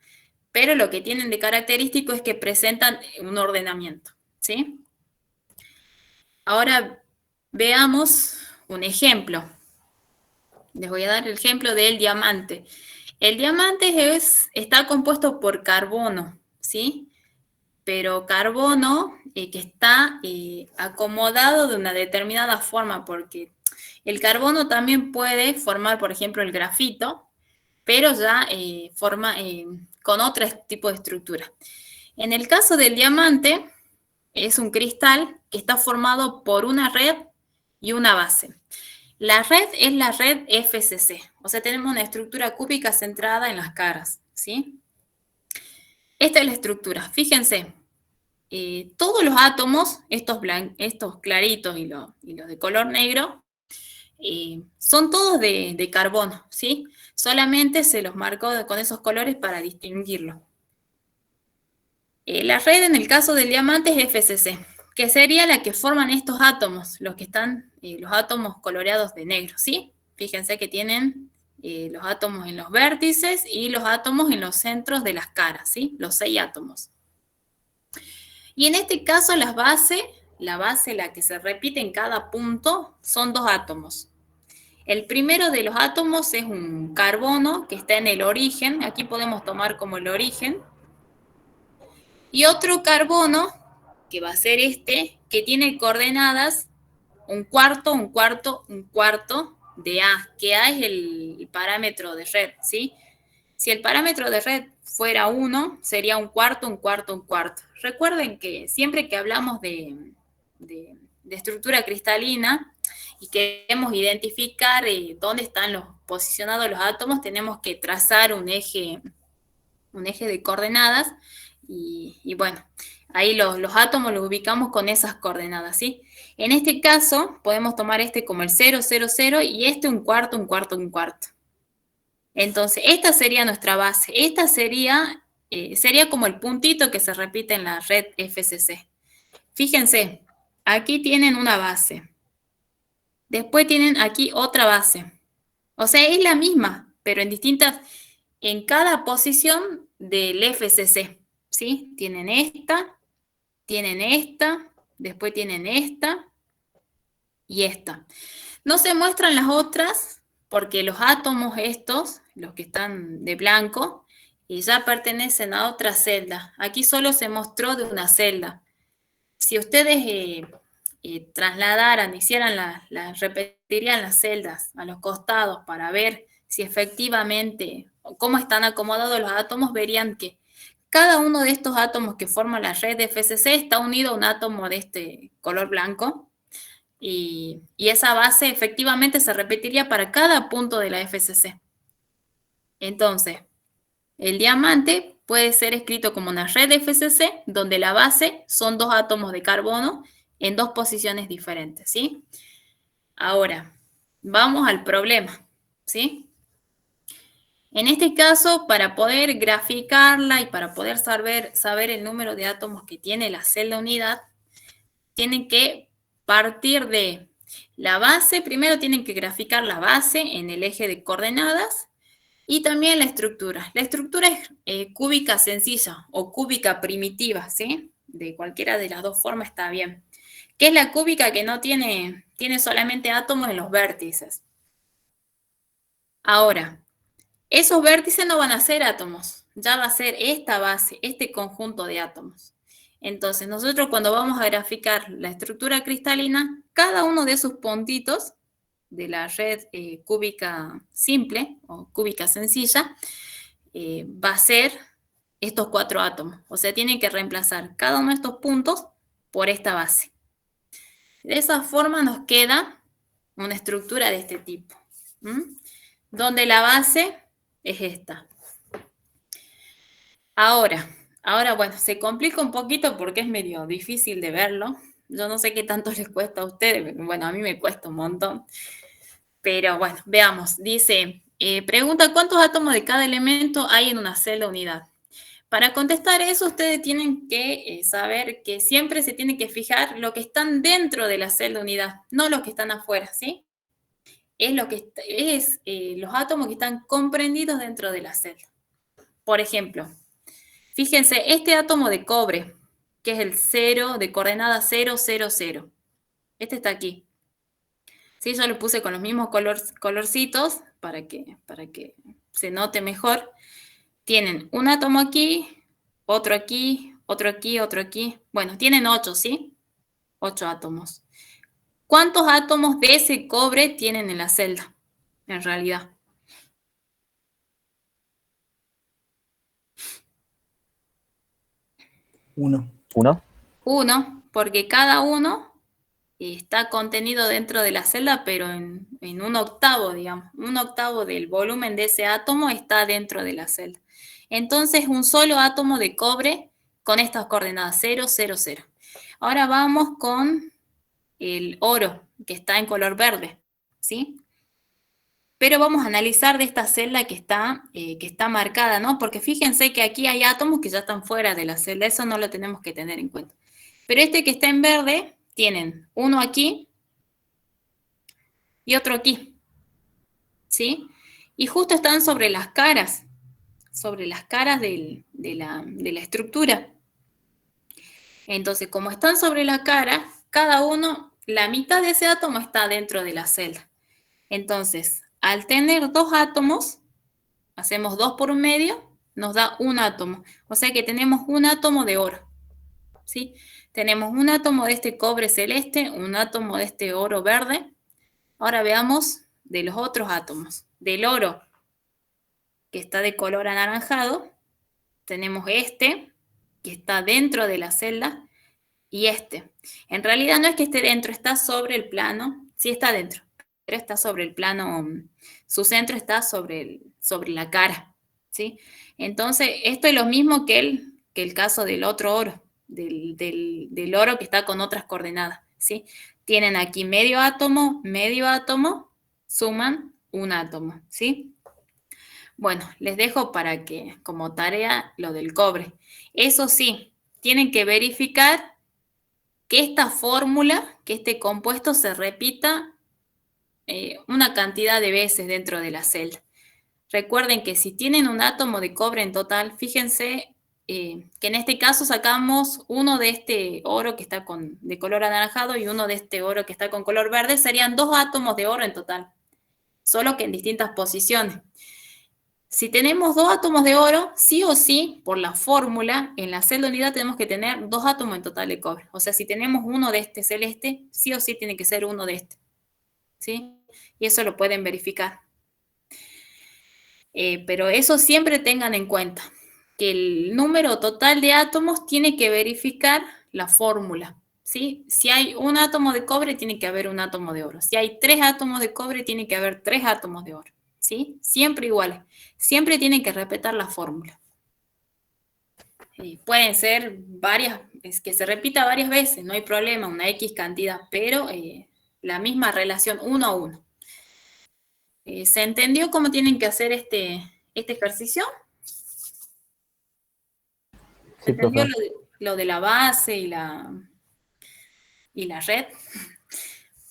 Pero lo que tienen de característico es que presentan un ordenamiento, ¿sí? Ahora veamos un ejemplo. Les voy a dar el ejemplo del diamante. El diamante está compuesto por carbono, ¿sí? Pero carbono que está acomodado de una determinada forma, porque el carbono también puede formar, por ejemplo, el grafito, pero ya forma con otro tipo de estructura. En el caso del diamante, es un cristal que está formado por una red y una base. La red es la red FCC, o sea, tenemos una estructura cúbica centrada en las caras, ¿sí? Esta es la estructura. Fíjense, todos los átomos, estos claritos y los de color negro, son todos de carbono, ¿sí? Solamente se los marcó con esos colores para distinguirlo. La red en el caso del diamante es FCC, que sería la que forman estos átomos, los que están, los átomos coloreados de negro, ¿sí? Fíjense que tienen los átomos en los vértices y los átomos en los centros de las caras, ¿sí? Los 6 átomos. Y en este caso la base, la que se repite en cada punto, son 2 átomos. El primero de los átomos es un carbono que está en el origen, aquí podemos tomar como el origen, y otro carbono, que va a ser este, que tiene coordenadas un cuarto de A, que A es el parámetro de red, ¿sí? Si el parámetro de red fuera 1, sería un cuarto. Recuerden que siempre que hablamos de estructura cristalina y queremos identificar dónde están posicionados los átomos, tenemos que trazar un eje de coordenadas y bueno, ahí los átomos los ubicamos con esas coordenadas, ¿sí? En este caso, podemos tomar este como el 0, 0, 0 y este un cuarto. Entonces, esta sería nuestra base. Esta sería como el puntito que se repite en la red FCC. Fíjense, aquí tienen una base. Después tienen aquí otra base. O sea, es la misma, pero en cada posición del FCC, ¿sí? Tienen esta, después tienen esta y esta. No se muestran las otras porque los átomos estos, los que están de blanco, ya pertenecen a otra celda. Aquí solo se mostró de una celda. Si ustedes trasladaran, repetirían las celdas a los costados para ver si efectivamente, cómo están acomodados los átomos, verían que cada uno de estos átomos que forman la red de FCC está unido a un átomo de este color blanco y esa base efectivamente se repetiría para cada punto de la FCC. Entonces, el diamante puede ser escrito como una red de FCC donde la base son 2 átomos de carbono en 2 posiciones diferentes, ¿sí? Ahora, vamos al problema, ¿sí? En este caso, para poder graficarla y para poder saber el número de átomos que tiene la celda unidad, tienen que partir de la base. Primero tienen que graficar la base en el eje de coordenadas y también la estructura. La estructura es cúbica sencilla o cúbica primitiva, ¿sí? De cualquiera de las 2 formas está bien. ¿Qué es la cúbica? Que no tiene solamente átomos en los vértices. Ahora, esos vértices no van a ser átomos, ya va a ser esta base, este conjunto de átomos. Entonces, nosotros cuando vamos a graficar la estructura cristalina, cada uno de esos puntitos de la red cúbica simple o cúbica sencilla va a ser estos 4 átomos. O sea, tienen que reemplazar cada uno de estos puntos por esta base. De esa forma nos queda una estructura de este tipo, donde la base es esta. Ahora, bueno, se complica un poquito porque es medio difícil de verlo. Yo no sé qué tanto les cuesta a ustedes, bueno, a mí me cuesta un montón. Pero bueno, veamos. Dice, pregunta, ¿cuántos átomos de cada elemento hay en una celda unidad? Para contestar eso, ustedes tienen que saber que siempre se tiene que fijar lo que están dentro de la celda unidad, no los que están afuera, ¿sí? Es lo que los átomos que están comprendidos dentro de la celda. Por ejemplo, fíjense, este átomo de cobre, que es el 0 de coordenada 0, 0, 0. Este está aquí. Sí, yo lo puse con los mismos colorcitos para que se note mejor. Tienen un átomo aquí, otro aquí, otro aquí, otro aquí. Bueno, tienen 8, ¿sí? 8 átomos. ¿Cuántos átomos de ese cobre tienen en la celda, en realidad? Uno. Uno, porque cada uno está contenido dentro de la celda, pero en un octavo, digamos. Un octavo del volumen de ese átomo está dentro de la celda. Entonces, un solo átomo de cobre con estas coordenadas 0, 0, 0. Ahora vamos con el oro, que está en color verde, ¿sí? Pero vamos a analizar de esta celda que está marcada, ¿no? Porque fíjense que aquí hay átomos que ya están fuera de la celda, eso no lo tenemos que tener en cuenta. Pero este que está en verde, tienen uno aquí y otro aquí, ¿sí? Y justo están sobre las caras de la estructura. Entonces, como están sobre la cara, cada uno, la mitad de ese átomo está dentro de la celda. Entonces, al tener dos átomos, hacemos 2 por un medio, nos da un átomo. O sea que tenemos un átomo de oro, ¿sí? Tenemos un átomo de este cobre celeste, un átomo de este oro verde. Ahora veamos de los otros átomos. Del oro, que está de color anaranjado, tenemos este, que está dentro de la celda, y este. En realidad no es que esté dentro, está sobre el plano, sí está dentro, pero está sobre el plano, su centro está sobre la cara, ¿sí? Entonces, esto es lo mismo que el caso del otro oro, del oro que está con otras coordenadas, ¿sí? Tienen aquí medio átomo, suman un átomo, ¿sí? Bueno, les dejo para que, como tarea, lo del cobre. Eso sí, tienen que verificar que esta fórmula, que este compuesto se repita una cantidad de veces dentro de la celda. Recuerden que si tienen un átomo de cobre en total, fíjense que en este caso sacamos uno de este oro que está de color anaranjado y uno de este oro que está con color verde, serían 2 átomos de oro en total, solo que en distintas posiciones. Si tenemos 2 átomos de oro, sí o sí, por la fórmula, en la celda unidad tenemos que tener 2 átomos en total de cobre. O sea, si tenemos uno de este celeste, sí o sí tiene que ser uno de este, ¿sí? Y eso lo pueden verificar. Pero eso siempre tengan en cuenta, que el número total de átomos tiene que verificar la fórmula, ¿sí? Si hay un átomo de cobre, tiene que haber un átomo de oro. Si hay 3 átomos de cobre, tiene que haber 3 átomos de oro, ¿sí? Siempre iguales. Siempre tienen que respetar la fórmula. Pueden ser varias, es que se repita varias veces, no hay problema, una X cantidad, pero la misma relación 1 a 1. ¿Se entendió cómo tienen que hacer este ejercicio? ¿Se entendió lo de la base y la red?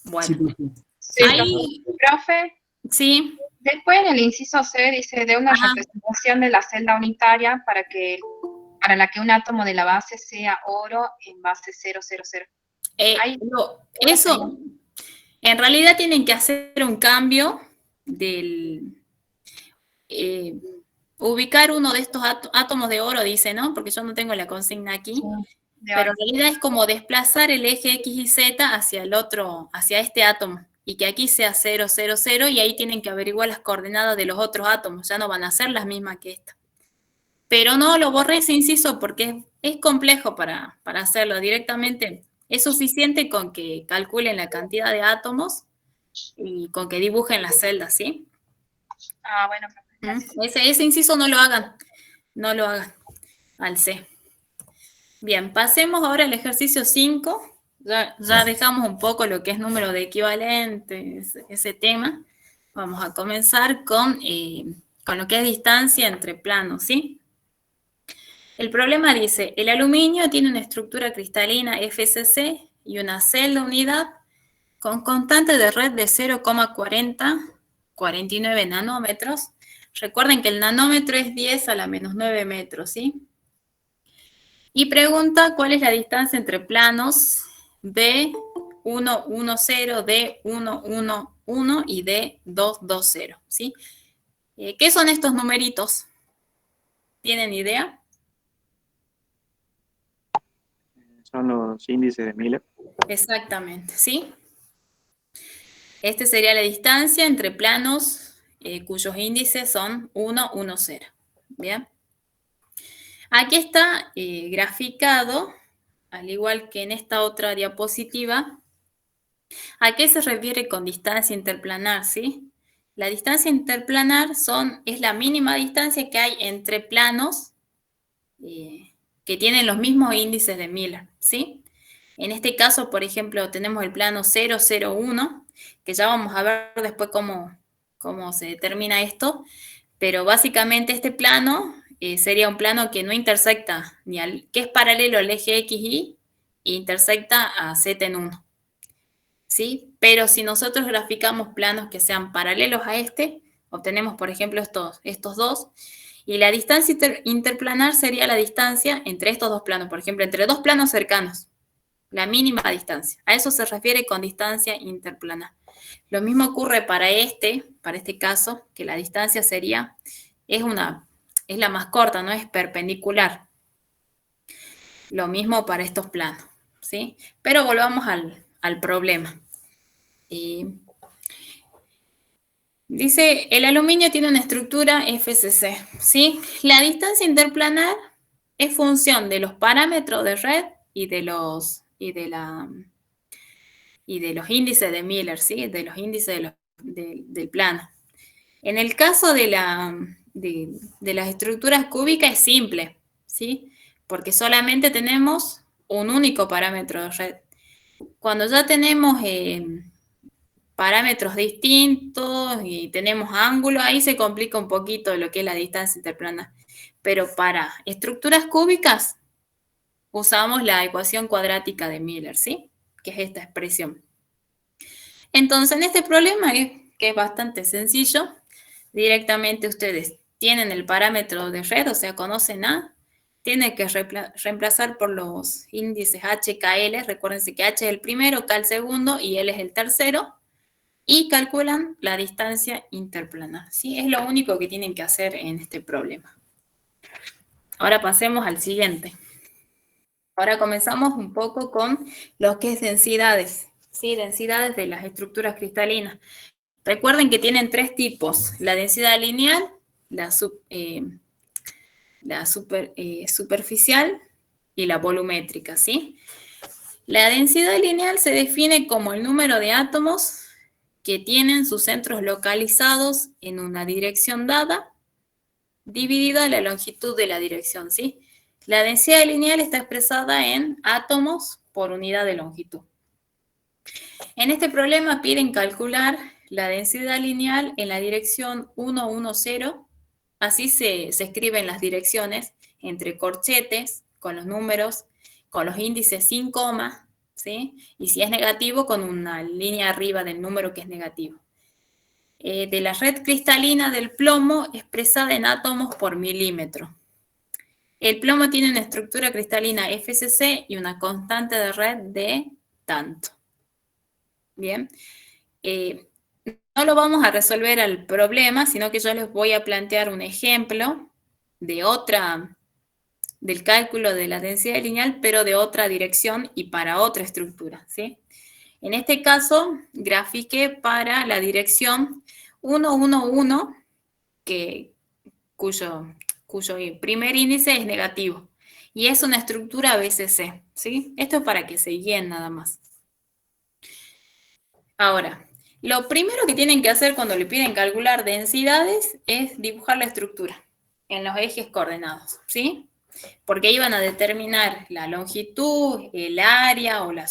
Bueno, Sí, ahí, profe. sí, Después en el inciso C dice de una representación de la celda unitaria para la que un átomo de la base sea oro en base 000. eso, en realidad tienen que hacer un cambio ubicar uno de estos átomos de oro, dice, ¿no? Porque yo no tengo la consigna aquí, pero en realidad es como desplazar el eje X y Z hacia el otro, hacia este átomo, y que aquí sea 0, 0, 0, y ahí tienen que averiguar las coordenadas de los otros átomos, ya no van a ser las mismas que esta. Pero no lo borré ese inciso porque es complejo para hacerlo directamente. Es suficiente con que calculen la cantidad de átomos y con que dibujen las celdas, ¿sí? Bueno, Ese inciso no lo hagan al C. Bien, pasemos ahora al ejercicio 5. Ya dejamos un poco lo que es número de equivalentes, ese tema. Vamos a comenzar con lo que es distancia entre planos, ¿sí? El problema dice, el aluminio tiene una estructura cristalina FCC y una celda unidad con constante de red de 0,49 nanómetros. Recuerden que el nanómetro es 10 a la menos 9 metros, ¿sí? Y pregunta cuál es la distancia entre planos D110, D111 y D220, ¿sí? ¿Qué son estos numeritos? ¿Tienen idea? Son los índices de Miller. Exactamente, ¿sí? Esta sería la distancia entre planos cuyos índices son 1, 1, 0. ¿Bien? Aquí está graficado, al igual que en esta otra diapositiva, ¿a qué se refiere con distancia interplanar? ¿Sí? La distancia interplanar es la mínima distancia que hay entre planos que tienen los mismos índices de Miller, ¿sí? En este caso, por ejemplo, tenemos el plano 0, 0, 1, que ya vamos a ver después cómo se determina esto, pero básicamente este plano sería un plano que no intersecta, que es paralelo al eje XY e intersecta a Z en 1, ¿sí? Pero si nosotros graficamos planos que sean paralelos a este, obtenemos, por ejemplo, estos dos, y la distancia interplanar sería la distancia entre estos dos planos, por ejemplo, entre dos planos cercanos. La mínima distancia. A eso se refiere con distancia interplanar. Lo mismo ocurre para este caso, que la distancia es la más corta, no es perpendicular. Lo mismo para estos planos, ¿sí? Pero volvamos al problema. Dice, el aluminio tiene una estructura FCC, ¿sí? La distancia interplanar es función de los parámetros de red y de los índices de Miller, ¿sí? De los índices del plano. En el caso de las estructuras cúbicas es simple, ¿sí? Porque solamente tenemos un único parámetro de red. Cuando ya tenemos parámetros distintos y tenemos ángulos, ahí se complica un poquito lo que es la distancia interplanar. Pero para estructuras cúbicas usamos la ecuación cuadrática de Miller, ¿sí? Que es esta expresión. Entonces, en este problema, que es bastante sencillo, directamente ustedes tienen el parámetro de red, o sea, conocen A, tienen que reemplazar por los índices H, K, L, recuérdense que H es el primero, K el segundo y L es el tercero, y calculan la distancia interplanar, ¿sí? Es lo único que tienen que hacer en este problema. Ahora pasemos al siguiente. Ahora comenzamos un poco con lo que es densidades, ¿sí? Densidades de las estructuras cristalinas. Recuerden que tienen tres tipos: la densidad lineal, la superficial y la volumétrica, ¿sí? La densidad lineal se define como el número de átomos que tienen sus centros localizados en una dirección dada, dividida la longitud de la dirección, ¿sí? La densidad lineal está expresada en átomos por unidad de longitud. En este problema piden calcular la densidad lineal en la dirección 1, 1, 0. Así se escriben las direcciones entre corchetes, con los números, con los índices sin coma, ¿sí? Y si es negativo, con una línea arriba del número que es negativo. De la red cristalina del plomo expresada en átomos por milímetro. El plomo tiene una estructura cristalina FCC y una constante de red de tanto. Bien. No lo vamos a resolver al problema, sino que yo les voy a plantear un ejemplo del cálculo de la densidad lineal, pero de otra dirección y para otra estructura, ¿sí? En este caso, grafiqué para la dirección 1, 1, 1, cuyo primer índice es negativo, y es una estructura BCC, ¿sí? Esto es para que se guíen nada más. Ahora, lo primero que tienen que hacer cuando le piden calcular densidades es dibujar la estructura en los ejes coordenados, ¿sí? Porque ahí van a determinar la longitud, el área o la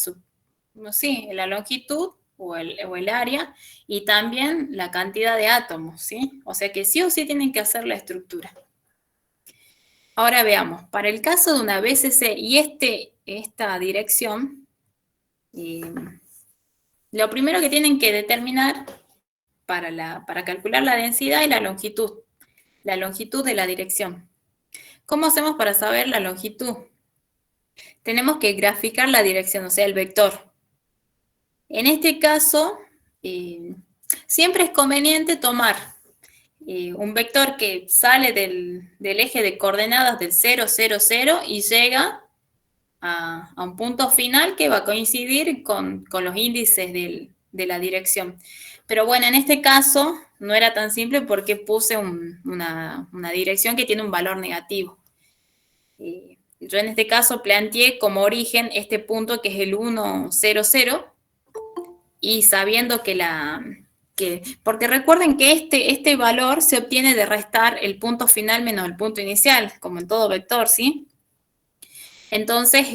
longitud o el área, y también la cantidad de átomos, ¿sí? O sea que sí o sí tienen que hacer la estructura. Ahora veamos, para el caso de una BCC y esta dirección, lo primero que tienen que determinar para calcular la densidad es la longitud de la dirección. ¿Cómo hacemos para saber la longitud? Tenemos que graficar la dirección, o sea, el vector. En este caso, siempre es conveniente tomar un vector que sale del eje de coordenadas del 0, 0, 0 y llega a un punto final que va a coincidir con los índices de la dirección. Pero bueno, en este caso no era tan simple porque puse una dirección que tiene un valor negativo. Yo en este caso planteé como origen este punto que es el 1, 0, 0, y sabiendo porque recuerden que este valor se obtiene de restar el punto final menos el punto inicial, como en todo vector, ¿sí? Entonces,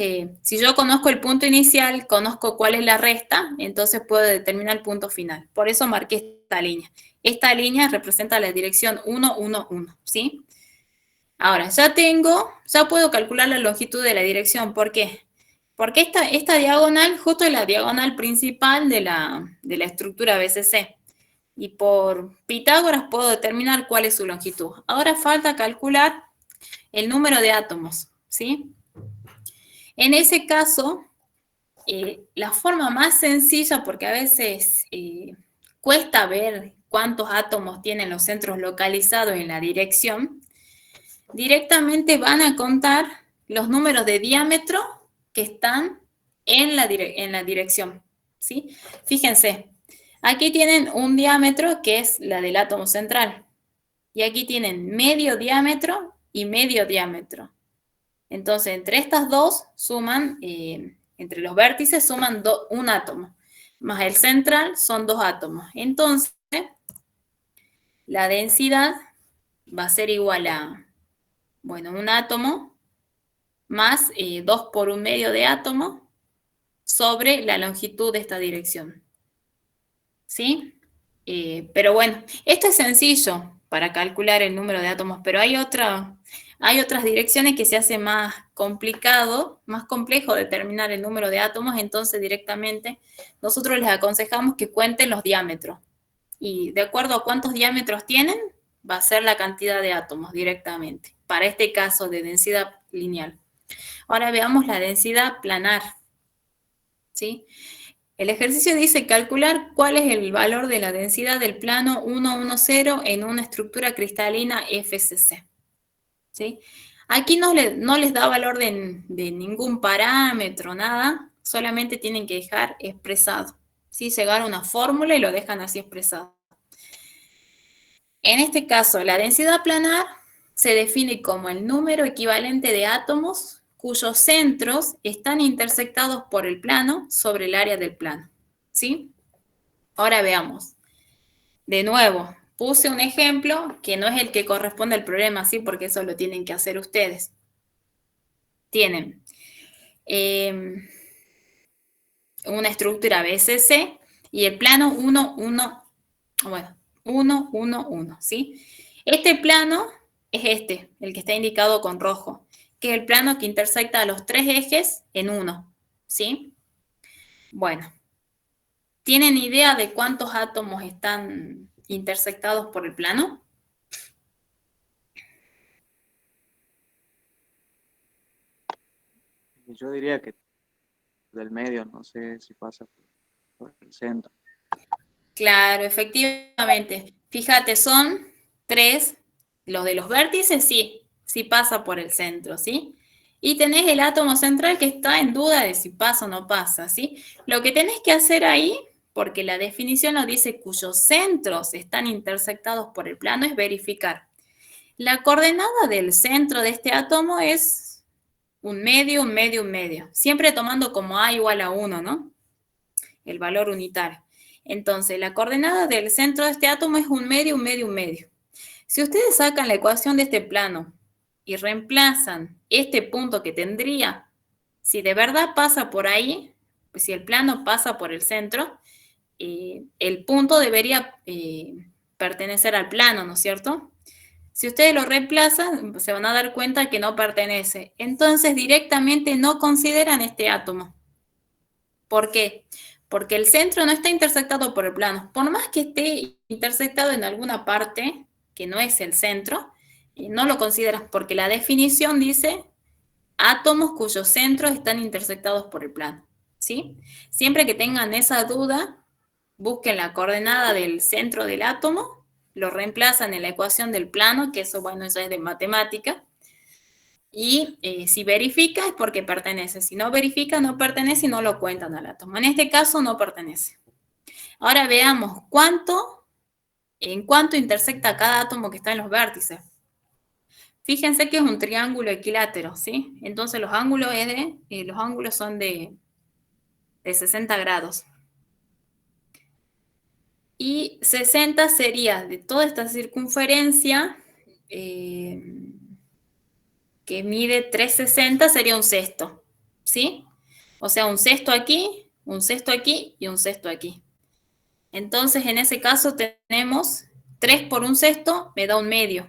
si yo conozco el punto inicial, conozco cuál es la resta, entonces puedo determinar el punto final. Por eso marqué esta línea. Esta línea representa la dirección 1, 1, 1, ¿sí? Ahora, ya puedo calcular la longitud de la dirección. ¿Por qué? Porque esta diagonal justo es la diagonal principal de la estructura BCC. Y por Pitágoras puedo determinar cuál es su longitud. Ahora falta calcular el número de átomos, ¿sí? En ese caso, la forma más sencilla, porque a veces cuesta ver cuántos átomos tienen los centros localizados en la dirección, directamente van a contar los números de diámetro que están en la dirección, ¿sí? Fíjense, aquí tienen un diámetro que es la del átomo central, y aquí tienen medio diámetro y medio diámetro. Entonces, entre estas dos suman, entre los vértices suman un átomo, más el central son 2 átomos. Entonces, la densidad va a ser igual a, bueno, un átomo más 2 por un medio de átomo sobre la longitud de esta dirección. ¿Sí? Pero bueno, esto es sencillo para calcular el número de átomos, pero hay otras direcciones que se hace más complicado, más complejo determinar el número de átomos, entonces directamente nosotros les aconsejamos que cuenten los diámetros. Y de acuerdo a cuántos diámetros tienen, va a ser la cantidad de átomos directamente, para este caso de densidad lineal. Ahora veamos la densidad planar, ¿sí? El ejercicio dice calcular cuál es el valor de la densidad del plano 110 en una estructura cristalina FCC. ¿Sí? Aquí no les da valor de ningún parámetro, nada, solamente tienen que dejar expresado. ¿Sí? Llegar a una fórmula y lo dejan así expresado. En este caso, la densidad planar se define como el número equivalente de átomos cuyos centros están intersectados por el plano sobre el área del plano. ¿Sí? Ahora veamos. De nuevo, puse un ejemplo que no es el que corresponde al problema, ¿sí? Porque eso lo tienen que hacer ustedes. Tienen una estructura BCC y el plano 1, 1, 1, ¿sí? Este plano es el que está indicado con rojo, que es el plano que intersecta a los 3 ejes en 1, ¿sí? Bueno, ¿tienen idea de cuántos átomos están intersectados por el plano? Yo diría que del medio, no sé si pasa por el centro. Claro, efectivamente. Fíjate, son 3, los de los vértices sí pasa por el centro, ¿sí? Y tenés el átomo central que está en duda de si pasa o no pasa, ¿sí? Lo que tenés que hacer ahí, porque la definición nos dice cuyos centros están intersectados por el plano, es verificar. La coordenada del centro de este átomo es un medio, un medio, un medio. Siempre tomando como A igual a 1, ¿no? El valor unitario. Entonces, la coordenada del centro de este átomo es un medio, un medio, un medio. Si ustedes sacan la ecuación de este plano y reemplazan este punto que tendría, si de verdad pasa por ahí, pues si el plano pasa por el centro, el punto debería pertenecer al plano, ¿no es cierto? Si ustedes lo reemplazan, se van a dar cuenta que no pertenece. Entonces, directamente no consideran este átomo. ¿Por qué? Porque el centro no está intersectado por el plano. Por más que esté intersectado en alguna parte, que no es el centro, no lo consideran, porque la definición dice átomos cuyos centros están intersectados por el plano, ¿sí? Siempre que tengan esa duda, busquen la coordenada del centro del átomo, lo reemplazan en la ecuación del plano, que eso, bueno, ya es de matemática, y si verifica es porque pertenece. Si no verifica, no pertenece y no lo cuentan al átomo. En este caso, no pertenece. Ahora veamos en cuánto intersecta cada átomo que está en los vértices. Fíjense que es un triángulo equilátero, ¿sí? Entonces los ángulos son de 60 grados. Y 60 sería de toda esta circunferencia, que mide 360, sería un sexto, ¿sí? O sea, un sexto aquí y un sexto aquí. Entonces, en ese caso tenemos 3 por un sexto, me da un medio.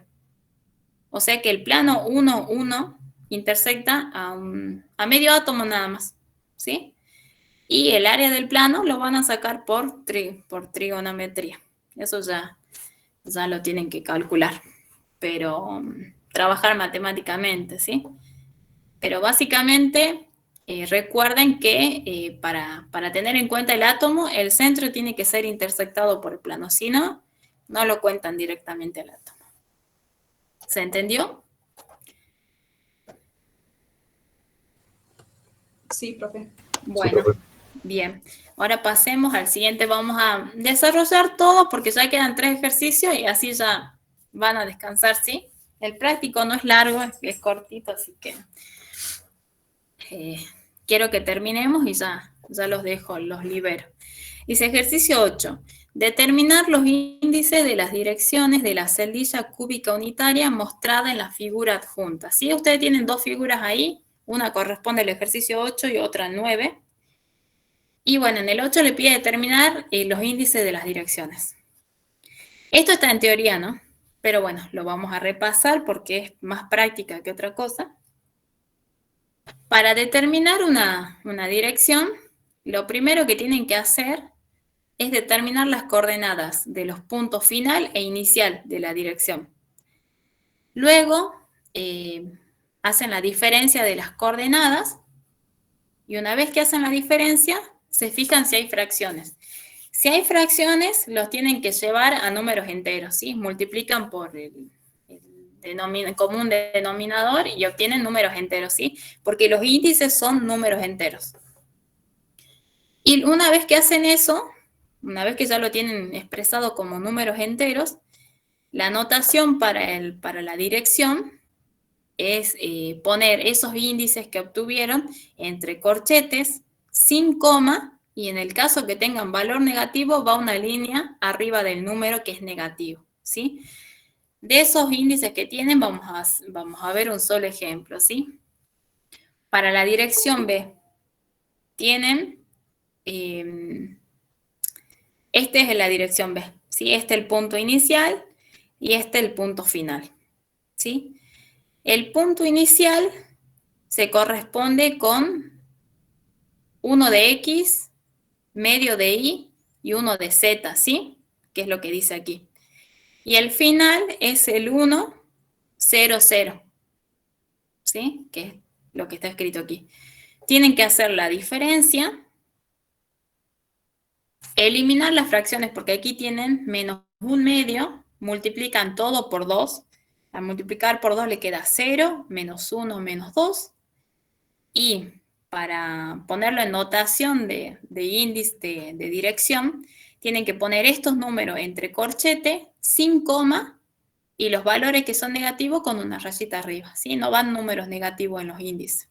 O sea que el plano 1, 1 intersecta a medio átomo nada más, ¿sí? Y el área del plano lo van a sacar por trigonometría. Eso ya lo tienen que calcular, pero trabajar matemáticamente, ¿sí? Pero básicamente recuerden que para tener en cuenta el átomo, el centro tiene que ser intersectado por el plano, si no, no lo cuentan directamente al átomo. ¿Se entendió? Sí, profe. Bueno, bien. Ahora pasemos al siguiente. Vamos a desarrollar todo porque ya quedan 3 ejercicios y así ya van a descansar, ¿sí? El práctico no es largo, es cortito, así que quiero que terminemos y ya los dejo, los libero. Dice ejercicio 8. Determinar los índices de las direcciones de la celdilla cúbica unitaria mostrada en la figura adjunta. ¿Sí? Ustedes tienen 2 figuras ahí. Una corresponde al ejercicio 8 y otra al 9. Y bueno, en el 8 le pide determinar los índices de las direcciones. Esto está en teoría, ¿no? Pero bueno, lo vamos a repasar porque es más práctica que otra cosa. Para determinar una dirección, lo primero que tienen que hacer es determinar las coordenadas de los puntos final e inicial de la dirección. Luego, hacen la diferencia de las coordenadas y una vez que hacen la diferencia, se fijan si hay fracciones. Si hay fracciones, los tienen que llevar a números enteros, ¿sí? Multiplican por el común denominador y obtienen números enteros, ¿sí? Porque los índices son números enteros. Y una vez que hacen eso, una vez que ya lo tienen expresado como números enteros, la notación para la dirección es poner esos índices que obtuvieron entre corchetes, sin coma, y en el caso que tengan valor negativo, va una línea arriba del número que es negativo, ¿sí? De esos índices que tienen, vamos a ver un solo ejemplo, ¿sí? Para la dirección B, tienen... Este es la dirección B, ¿sí? Este es el punto inicial y este es el punto final, ¿sí? El punto inicial se corresponde con 1 de X, medio de Y y 1 de Z, ¿sí? Que es lo que dice aquí. Y el final es el 1, 0, 0, ¿sí? Que es lo que está escrito aquí. Tienen que hacer la diferencia, eliminar las fracciones, porque aquí tienen menos un medio, multiplican todo por 2. Al multiplicar por 2 le queda 0, menos 1, menos 2. Y para ponerlo en notación de índice de dirección, tienen que poner estos números entre corchete, sin coma, y los valores que son negativos con una rayita arriba, ¿sí? No van números negativos en los índices.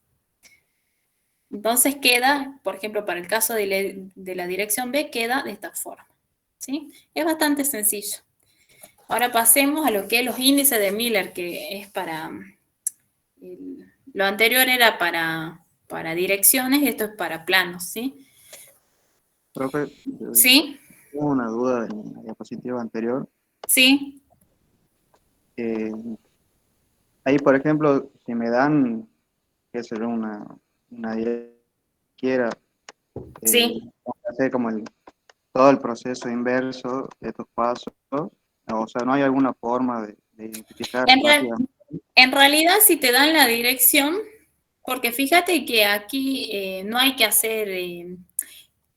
Entonces queda, por ejemplo, para el caso de la dirección B, queda de esta forma, ¿sí? Es bastante sencillo. Ahora pasemos a lo que es los índices de Miller, que es para... lo anterior era para direcciones, esto es para planos, ¿sí? Profe, ¿Sí? tengo una duda en la diapositiva anterior. Sí. ahí, por ejemplo, si me dan, qué sé yo, una quiera, Sí. tengo que hacer como todo el proceso inverso de estos pasos, o sea, no hay alguna forma de identificar En, real- rápidamente. en realidad, si te dan la dirección, porque fíjate que aquí no hay que hacer, en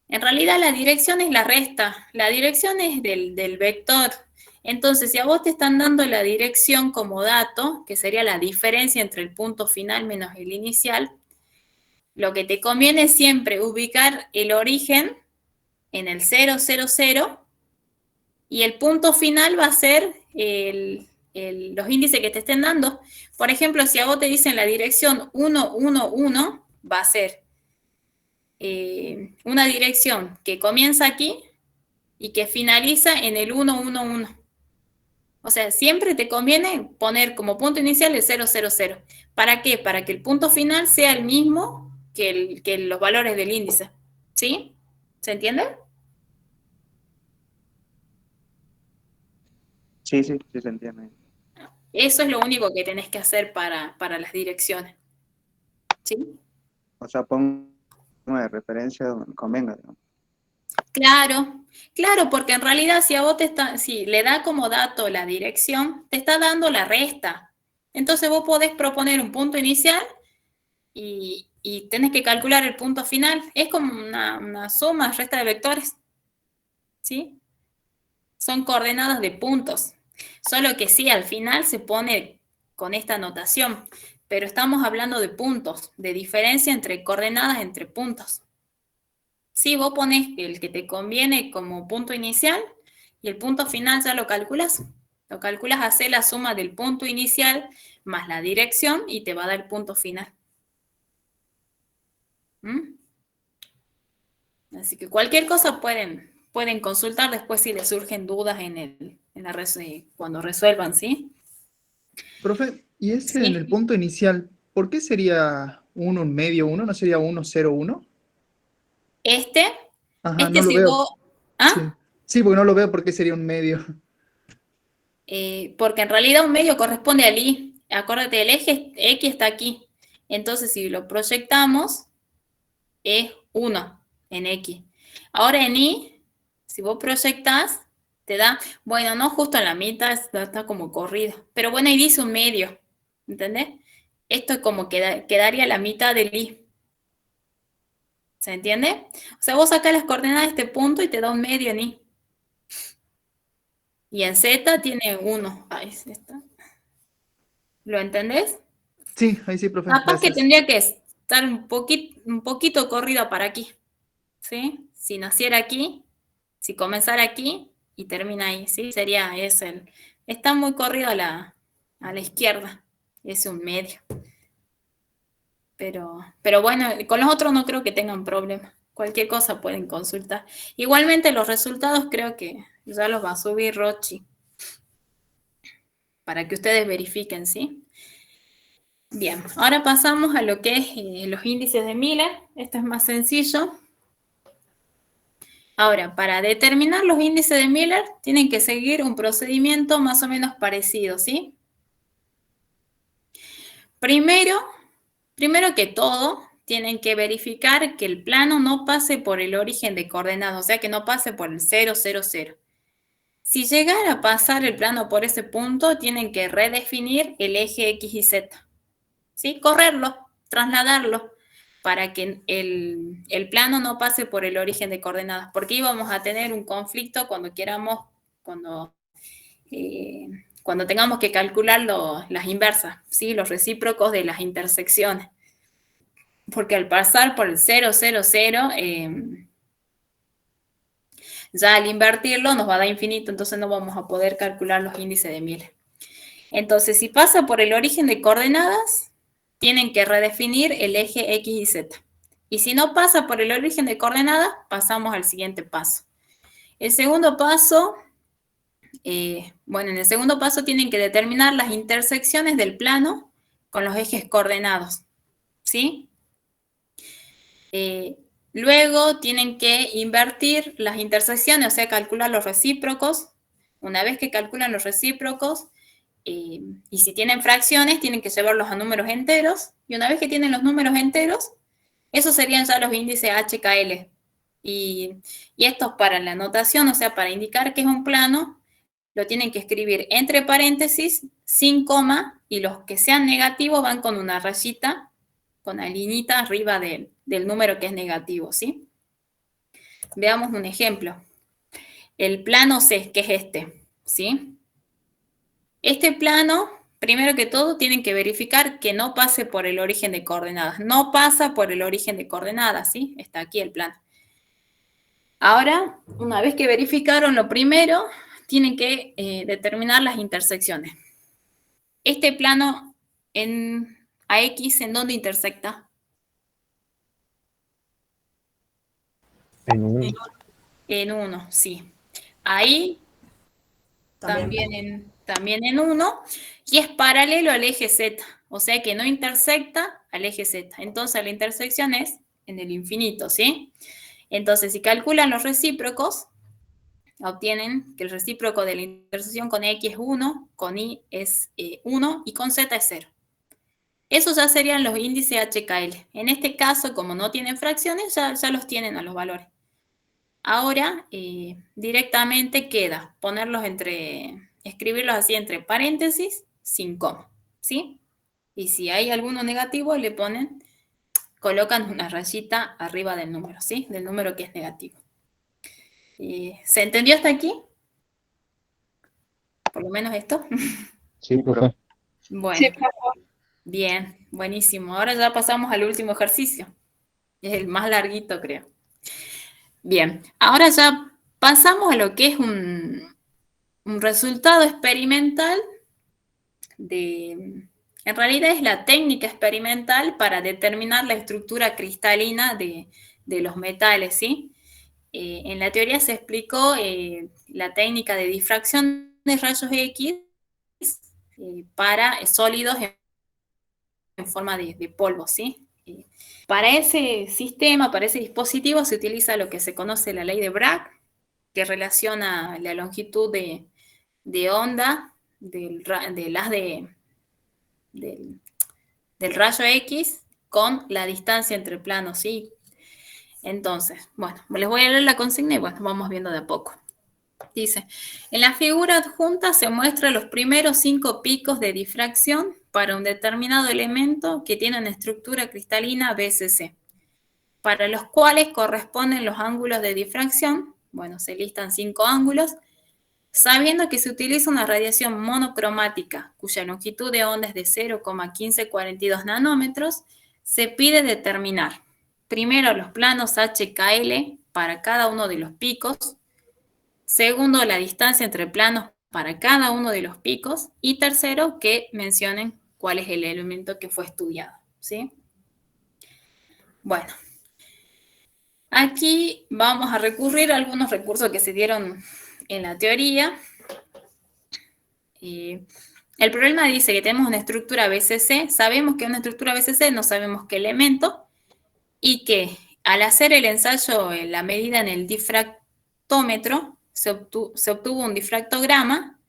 realidad la dirección es la resta, la dirección es del vector. Entonces, si a vos te están dando la dirección como dato, que sería la diferencia entre el punto final menos el inicial, lo que te conviene es siempre ubicar el origen en el 0, 0, 0, y el punto final va a ser los índices que te estén dando. Por ejemplo, si a vos te dicen la dirección 1, 1, 1, va a ser una dirección que comienza aquí y que finaliza en el 1, 1, 1. O sea, siempre te conviene poner como punto inicial el 0, 0, 0. ¿Para qué? Para que el punto final sea el mismo que los valores del índice. ¿Sí? ¿Se entiende? Sí, sí, sí se entiende. Eso es lo único que tenés que hacer para las direcciones. ¿Sí? O sea, pongo de referencia donde me convenga, ¿no? Claro, claro, porque en realidad si a vos si le da como dato la dirección, te está dando la resta. Entonces vos podés proponer un punto inicial y tenés que calcular el punto final. Es como una suma, resta de vectores, ¿sí? Son coordenadas de puntos. Solo que sí, al final se pone con esta notación, pero estamos hablando de puntos, de diferencia entre coordenadas entre puntos. Sí, vos pones el que te conviene como punto inicial y el punto final ya lo calculas. Lo calculas, hacer la suma del punto inicial más la dirección y te va a dar el punto final. ¿Mm? Así que cualquier cosa pueden consultar después si les surgen dudas cuando resuelvan, ¿sí? Profe, y ese en Sí. el punto inicial, ¿por qué sería 1 un medio 1? ¿No sería 1, 0, 1? Ajá, no lo Si veo. vos... Sí. ¿Ah? Sí, porque no lo veo porque sería un medio. Porque en realidad un medio corresponde al Y. Acuérdate, el eje X está aquí. Entonces, si lo proyectamos, es 1 en X. Ahora en Y, si vos proyectás, te da, bueno, no justo en la mitad, está como corrido. Pero bueno, ahí dice un medio, ¿entendés? Esto es como quedaría la mitad del Y. ¿Se entiende? O sea, vos sacás las coordenadas de este punto y te da un medio en Y. Y en Z tiene 1. Ahí está. ¿Lo entendés? Sí, ahí sí, profe, Capaz que gracias. tendría que estar un poquito corrida para aquí, ¿sí? Si naciera aquí, si comenzara aquí y termina ahí, ¿sí? Sería está muy corrido a la izquierda, es un medio. Pero bueno, con los otros no creo que tengan problema. Cualquier cosa pueden consultar. Igualmente los resultados creo que ya los va a subir Rochi para que ustedes verifiquen, ¿sí? Bien, ahora pasamos a lo que es los índices de Miller. Esto es más sencillo. Ahora, para determinar los índices de Miller, tienen que seguir un procedimiento más o menos parecido, ¿sí? Primero que todo, tienen que verificar que el plano no pase por el origen de coordenadas, o sea, que no pase por el 0, 0, 0. Si llegara a pasar el plano por ese punto, tienen que redefinir el eje X y Z, ¿sí? Correrlo, trasladarlo, para que el plano no pase por el origen de coordenadas, porque íbamos a tener un conflicto cuando tengamos que calcular las inversas, ¿sí? Los recíprocos de las intersecciones. Porque al pasar por el 0, 0, 0, ya al invertirlo nos va a dar infinito, entonces no vamos a poder calcular los índices de Miller. Entonces, si pasa por el origen de coordenadas, tienen que redefinir el eje X y Z. Y si no pasa por el origen de coordenadas, pasamos al siguiente paso. El segundo paso, en el segundo paso tienen que determinar las intersecciones del plano con los ejes coordenados, ¿sí? Luego tienen que invertir las intersecciones, o sea, calcular los recíprocos. Una vez que calculan los recíprocos, y si tienen fracciones, tienen que llevarlos a números enteros, y una vez que tienen los números enteros, esos serían ya los índices HKL. Y estos para la notación, o sea, para indicar que es un plano, lo tienen que escribir entre paréntesis, sin coma, y los que sean negativos van con una rayita, con la liñita arriba del número que es negativo, ¿sí? Veamos un ejemplo. El plano C, que es este, ¿sí? Este plano, primero que todo, tienen que verificar que no pase por el origen de coordenadas. No pasa por el origen de coordenadas, ¿sí? Está aquí el plano. Ahora, una vez que verificaron lo primero, tienen que determinar las intersecciones. Este plano a X, ¿en dónde intersecta? En 1. En 1, sí. Ahí también en 1, y es paralelo al eje Z, o sea que no intersecta al eje Z. Entonces la intersección es en el infinito, ¿sí? Entonces, si calculan los recíprocos, obtienen que el recíproco de la intersección con X es 1, con Y es 1 y con Z es 0. Esos ya serían los índices HKL. En este caso, como no tienen fracciones, ya los tienen a los valores. Ahora, directamente queda escribirlos así entre paréntesis, sin coma, ¿sí? Y si hay alguno negativo, colocan una rayita arriba del número, ¿sí? Del número que es negativo. ¿Se entendió hasta aquí? Por lo menos esto. Sí, profe. Bueno, Sí, por favor. bien, buenísimo. Ahora ya pasamos al último ejercicio. Es el más larguito, creo. Bien, ahora ya pasamos a lo que es un resultado experimental en realidad es la técnica experimental para determinar la estructura cristalina de los metales, ¿sí? En la teoría se explicó la técnica de difracción de rayos X para sólidos en forma de polvo, ¿sí? Para ese sistema, para ese dispositivo, se utiliza lo que se conoce la ley de Bragg, que relaciona la longitud de onda del rayo X con la distancia entre planos, ¿sí? Entonces, bueno, les voy a leer la consigna y bueno, vamos viendo de a poco. Dice, en la figura adjunta se muestran los primeros 5 picos de difracción para un determinado elemento que tiene una estructura cristalina BCC, para los cuales corresponden los ángulos de difracción. Bueno, se listan 5 ángulos, sabiendo que se utiliza una radiación monocromática, cuya longitud de onda es de 0,1542 nanómetros, se pide determinar, primero, los planos HKL para cada uno de los picos, segundo, la distancia entre planos para cada uno de los picos, y tercero, que mencionen cuál es el elemento que fue estudiado, ¿sí? Bueno, aquí vamos a recurrir a algunos recursos que se dieron en la teoría. El problema dice que tenemos una estructura BCC, sabemos que es una estructura BCC, no sabemos qué elemento, y que al hacer el ensayo, la medida en el difractómetro, se obtuvo un difractograma,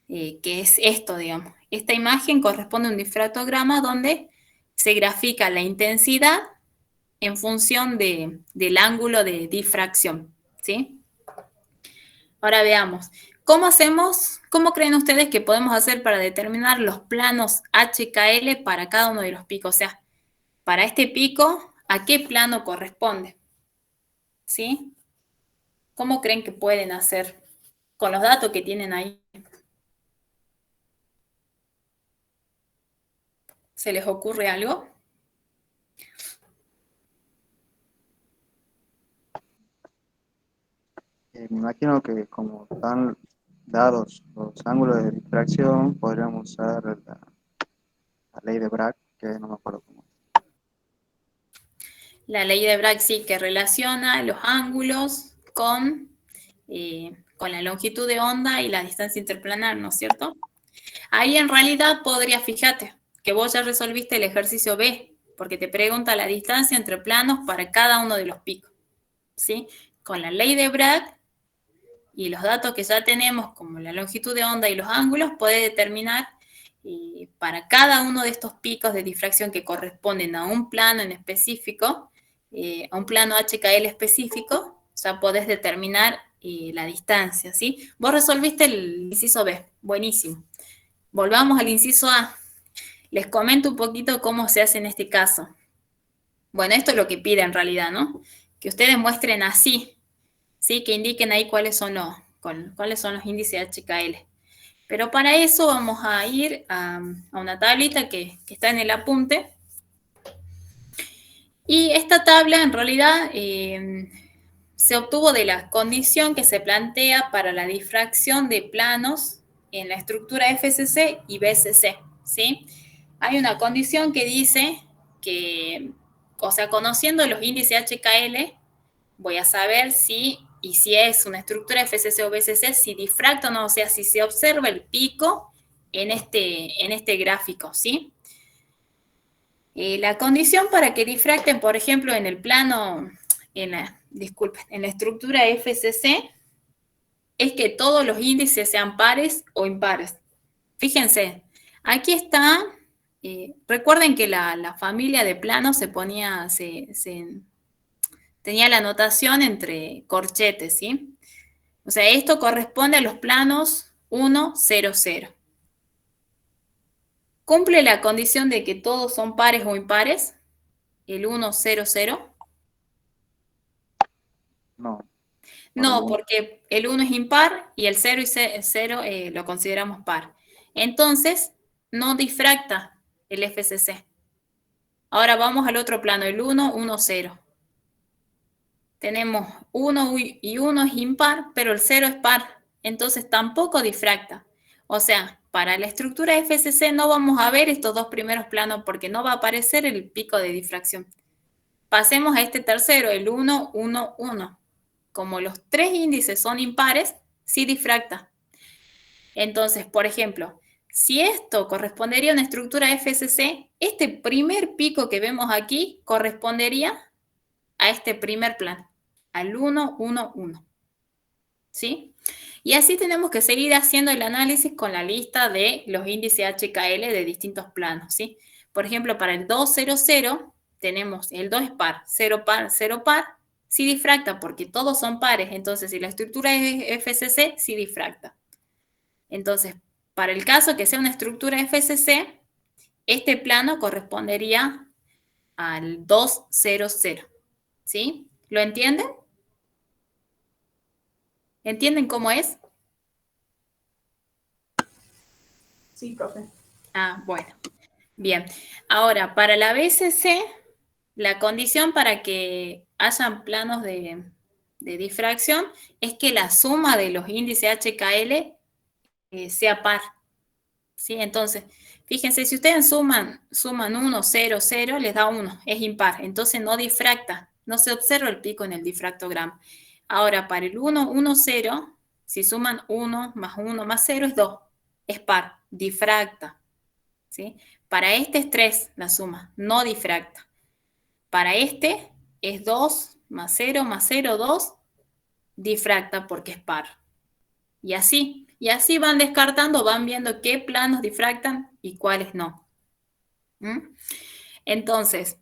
que es esto, digamos. Esta imagen corresponde a un difractograma donde se grafica la intensidad en función del ángulo de difracción, ¿sí? Ahora veamos, ¿cómo creen ustedes que podemos hacer para determinar los planos HKL para cada uno de los picos? O sea, para este pico, ¿a qué plano corresponde? ¿Sí? ¿Cómo creen que pueden hacer con los datos que tienen ahí? ¿Se les ocurre algo? Me imagino que como están dados los ángulos de difracción, podríamos usar la ley de Bragg, que no me acuerdo cómo. La ley de Bragg sí, que relaciona los ángulos con la longitud de onda y la distancia interplanar, ¿no es cierto? Ahí en realidad podría, fíjate, que vos ya resolviste el ejercicio B, porque te pregunta la distancia entre planos para cada uno de los picos, ¿sí? Con la ley de Bragg y los datos que ya tenemos, como la longitud de onda y los ángulos, puede determinar para cada uno de estos picos de difracción que corresponden a un plano en específico, a un plano HKL específico, ya podés determinar la distancia, ¿sí? Vos resolviste el inciso B, buenísimo. Volvamos al inciso A. Les comento un poquito cómo se hace en este caso. Bueno, esto es lo que pide en realidad, ¿no? Que ustedes muestren así, ¿sí? Que indiquen ahí cuáles son los índices HKL. Pero para eso vamos a ir a una tablita que está en el apunte. Y esta tabla en realidad se obtuvo de la condición que se plantea para la difracción de planos en la estructura FCC y BCC, ¿sí? Hay una condición que dice que, o sea, conociendo los índices HKL, voy a saber si es una estructura FCC o BCC, si difracta o no, o sea, si se observa el pico en este gráfico, ¿sí? La condición para que difracten, por ejemplo, en el plano, en la estructura FCC, es que todos los índices sean pares o impares. Fíjense, aquí está, recuerden que la familia de planos tenía la notación entre corchetes, ¿sí? O sea, esto corresponde a los planos 1, 0, 0. ¿Cumple la condición de que todos son pares o impares? El 1, 0, 0. No. No, porque el 1 es impar y el 0 y 0 lo consideramos par. Entonces, no difracta el FCC. Ahora vamos al otro plano, el 1, 1, 0. Tenemos 1 y 1 es impar, pero el 0 es par. Entonces tampoco difracta. O sea, para la estructura FCC no vamos a ver estos dos primeros planos porque no va a aparecer el pico de difracción. Pasemos a este tercero, el 1, 1, 1. Como los tres índices son impares, sí difracta. Entonces, por ejemplo, si esto correspondería a una estructura FCC, este primer pico que vemos aquí correspondería a este primer plano, al 1, 1, 1. ¿Sí? Y así tenemos que seguir haciendo el análisis con la lista de los índices HKL de distintos planos, ¿sí? Por ejemplo, para el 2, 0, 0, tenemos el 2 es par, 0 par, 0 par, sí difracta porque todos son pares, entonces si la estructura es FCC, sí difracta. Entonces, para el caso que sea una estructura FCC, este plano correspondería al 2, 0, 0. ¿Sí? ¿Lo entienden? ¿Entienden cómo es? Sí, profe. Ah, bueno. Bien. Ahora, para la BCC, la condición para que hayan planos de difracción es que la suma de los índices HKL sea par. ¿Sí? Entonces, fíjense, si ustedes suman 1, 0, 0, les da 1, es impar. Entonces no difracta, no se observa el pico en el difractograma. Ahora, para el 1, 1, 0, si suman 1 más 0 es 2, es par, difracta. ¿Sí? Para este es 3 la suma, no difracta. Para este es 2 más 0, 2, difracta porque es par. Y así van descartando, van viendo qué planos difractan y cuáles no. Entonces,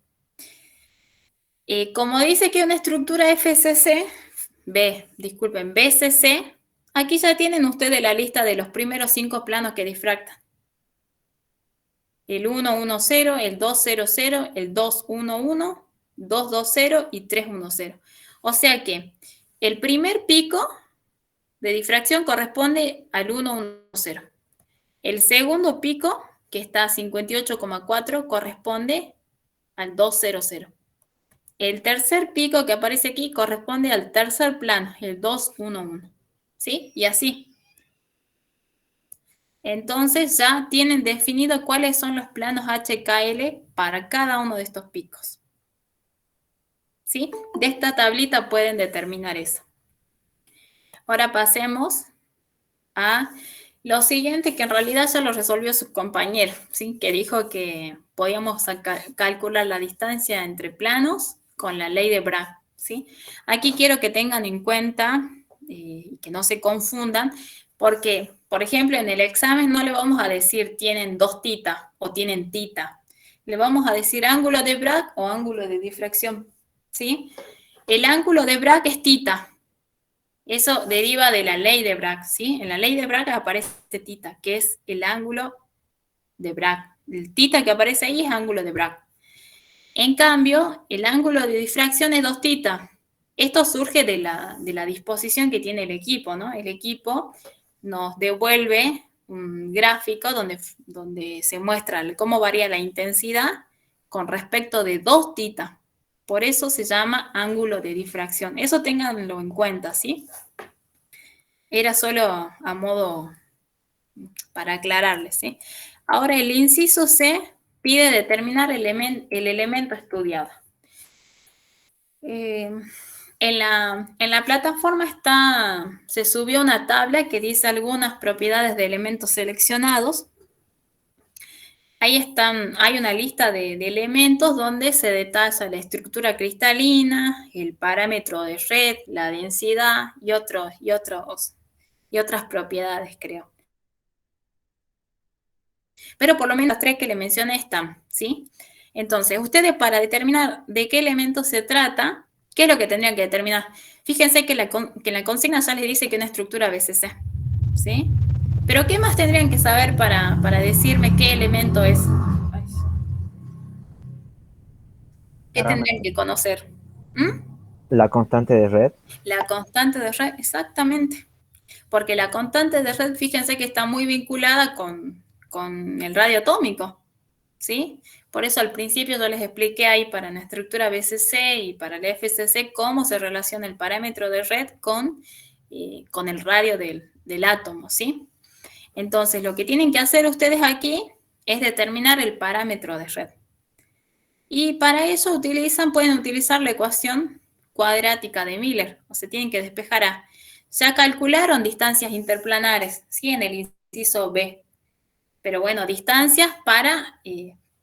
como dice que una estructura FCC, BCC, aquí ya tienen ustedes la lista de los primeros 5 planos que difractan. El 1, 1, 0, el 2, 0, 0, el 2, 1, 1, 2, 2, 0 y 3, 1, 0. O sea que el primer pico de difracción corresponde al 1, 1, 0. El segundo pico, que está a 58,4, corresponde al 2, 0, 0. El tercer pico que aparece aquí corresponde al tercer plano, el 2, 1, 1. ¿Sí? Y así. Entonces ya tienen definido cuáles son los planos HKL para cada uno de estos picos. ¿Sí? De esta tablita pueden determinar eso. Ahora pasemos a lo siguiente, que en realidad ya lo resolvió su compañero, ¿sí? Que dijo que podíamos calcular la distancia entre planos con la ley de Bragg, ¿sí? Aquí quiero que tengan en cuenta, que no se confundan, Porque, por ejemplo, en el examen no le vamos a decir tienen 2 θ o tienen θ. Le vamos a decir ángulo de Bragg o ángulo de difracción, ¿sí? El ángulo de Bragg es θ. Eso deriva de la ley de Bragg, ¿sí? En la ley de Bragg aparece θ, que es el ángulo de Bragg. El θ que aparece ahí es ángulo de Bragg. En cambio, el ángulo de difracción es 2 θ. Esto surge de la disposición que tiene el equipo, ¿no? El equipo nos devuelve un gráfico donde se muestra cómo varía la intensidad con respecto de 2 θ. Por eso se llama ángulo de difracción. Eso ténganlo en cuenta, ¿sí? Era solo a modo para aclararles, ¿sí? Ahora el inciso C pide determinar el elemento estudiado. En la plataforma se subió una tabla que dice algunas propiedades de elementos seleccionados. Ahí hay una lista de elementos donde se detalla la estructura cristalina, el parámetro de red, la densidad y otras propiedades, creo. Pero por lo menos las 3 que le mencioné están, ¿sí? Entonces, ustedes para determinar de qué elemento se trata, ¿qué es lo que tendrían que determinar? Fíjense que en la consigna ya les dice que una estructura BCC, ¿sí? Pero ¿qué más tendrían que saber para decirme qué elemento es? ¿Qué tendrían que conocer? La constante de red. La constante de red, exactamente. Porque la constante de red, fíjense que está muy vinculada con el radio atómico, ¿sí? Por eso al principio yo les expliqué ahí para la estructura BCC y para el FCC cómo se relaciona el parámetro de red con el radio del átomo, ¿sí? Entonces, lo que tienen que hacer ustedes aquí es determinar el parámetro de red. Y para eso pueden utilizar la ecuación cuadrática de Miller, o sea, tienen que despejar A. Ya calcularon distancias interplanares, ¿sí? En el inciso B. Pero bueno, distancias para,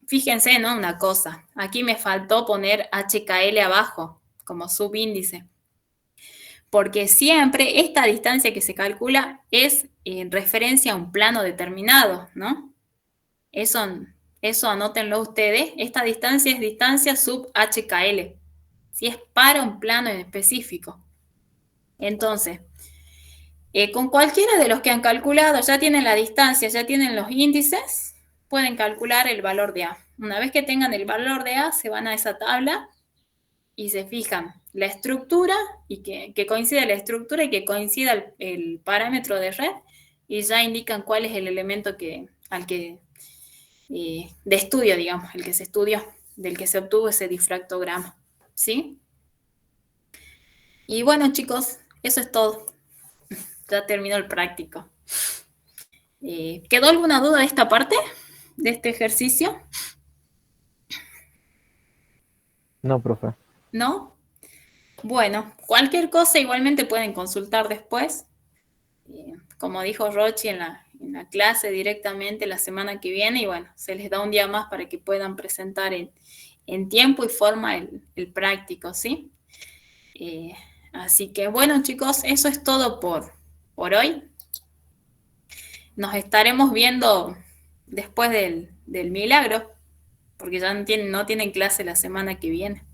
fíjense, ¿no? Una cosa, aquí me faltó poner HKL abajo, como subíndice. Porque siempre esta distancia que se calcula es en referencia a un plano determinado, ¿no? Eso anótenlo ustedes. Esta distancia es distancia sub HKL. Si es para un plano en específico. Entonces, con cualquiera de los que han calculado, ya tienen la distancia, ya tienen los índices, pueden calcular el valor de A. Una vez que tengan el valor de A, se van a esa tabla y se fijan la estructura, y que coincida la estructura y que coincida el parámetro de red, y ya indican cuál es el elemento de estudio, digamos, el que se estudió, del que se obtuvo ese difractograma, ¿sí? Y bueno, chicos, eso es todo. Ya terminó el práctico. ¿Quedó alguna duda de esta parte, de este ejercicio? No, profe. ¿No? Bueno, cualquier cosa igualmente pueden consultar después. Como dijo Rochi en la clase directamente la semana que viene, y bueno, se les da un día más para que puedan presentar en tiempo y forma el práctico, ¿sí? Así que bueno, chicos, eso es todo por hoy. Nos estaremos viendo después del milagro, porque ya no tienen clase la semana que viene.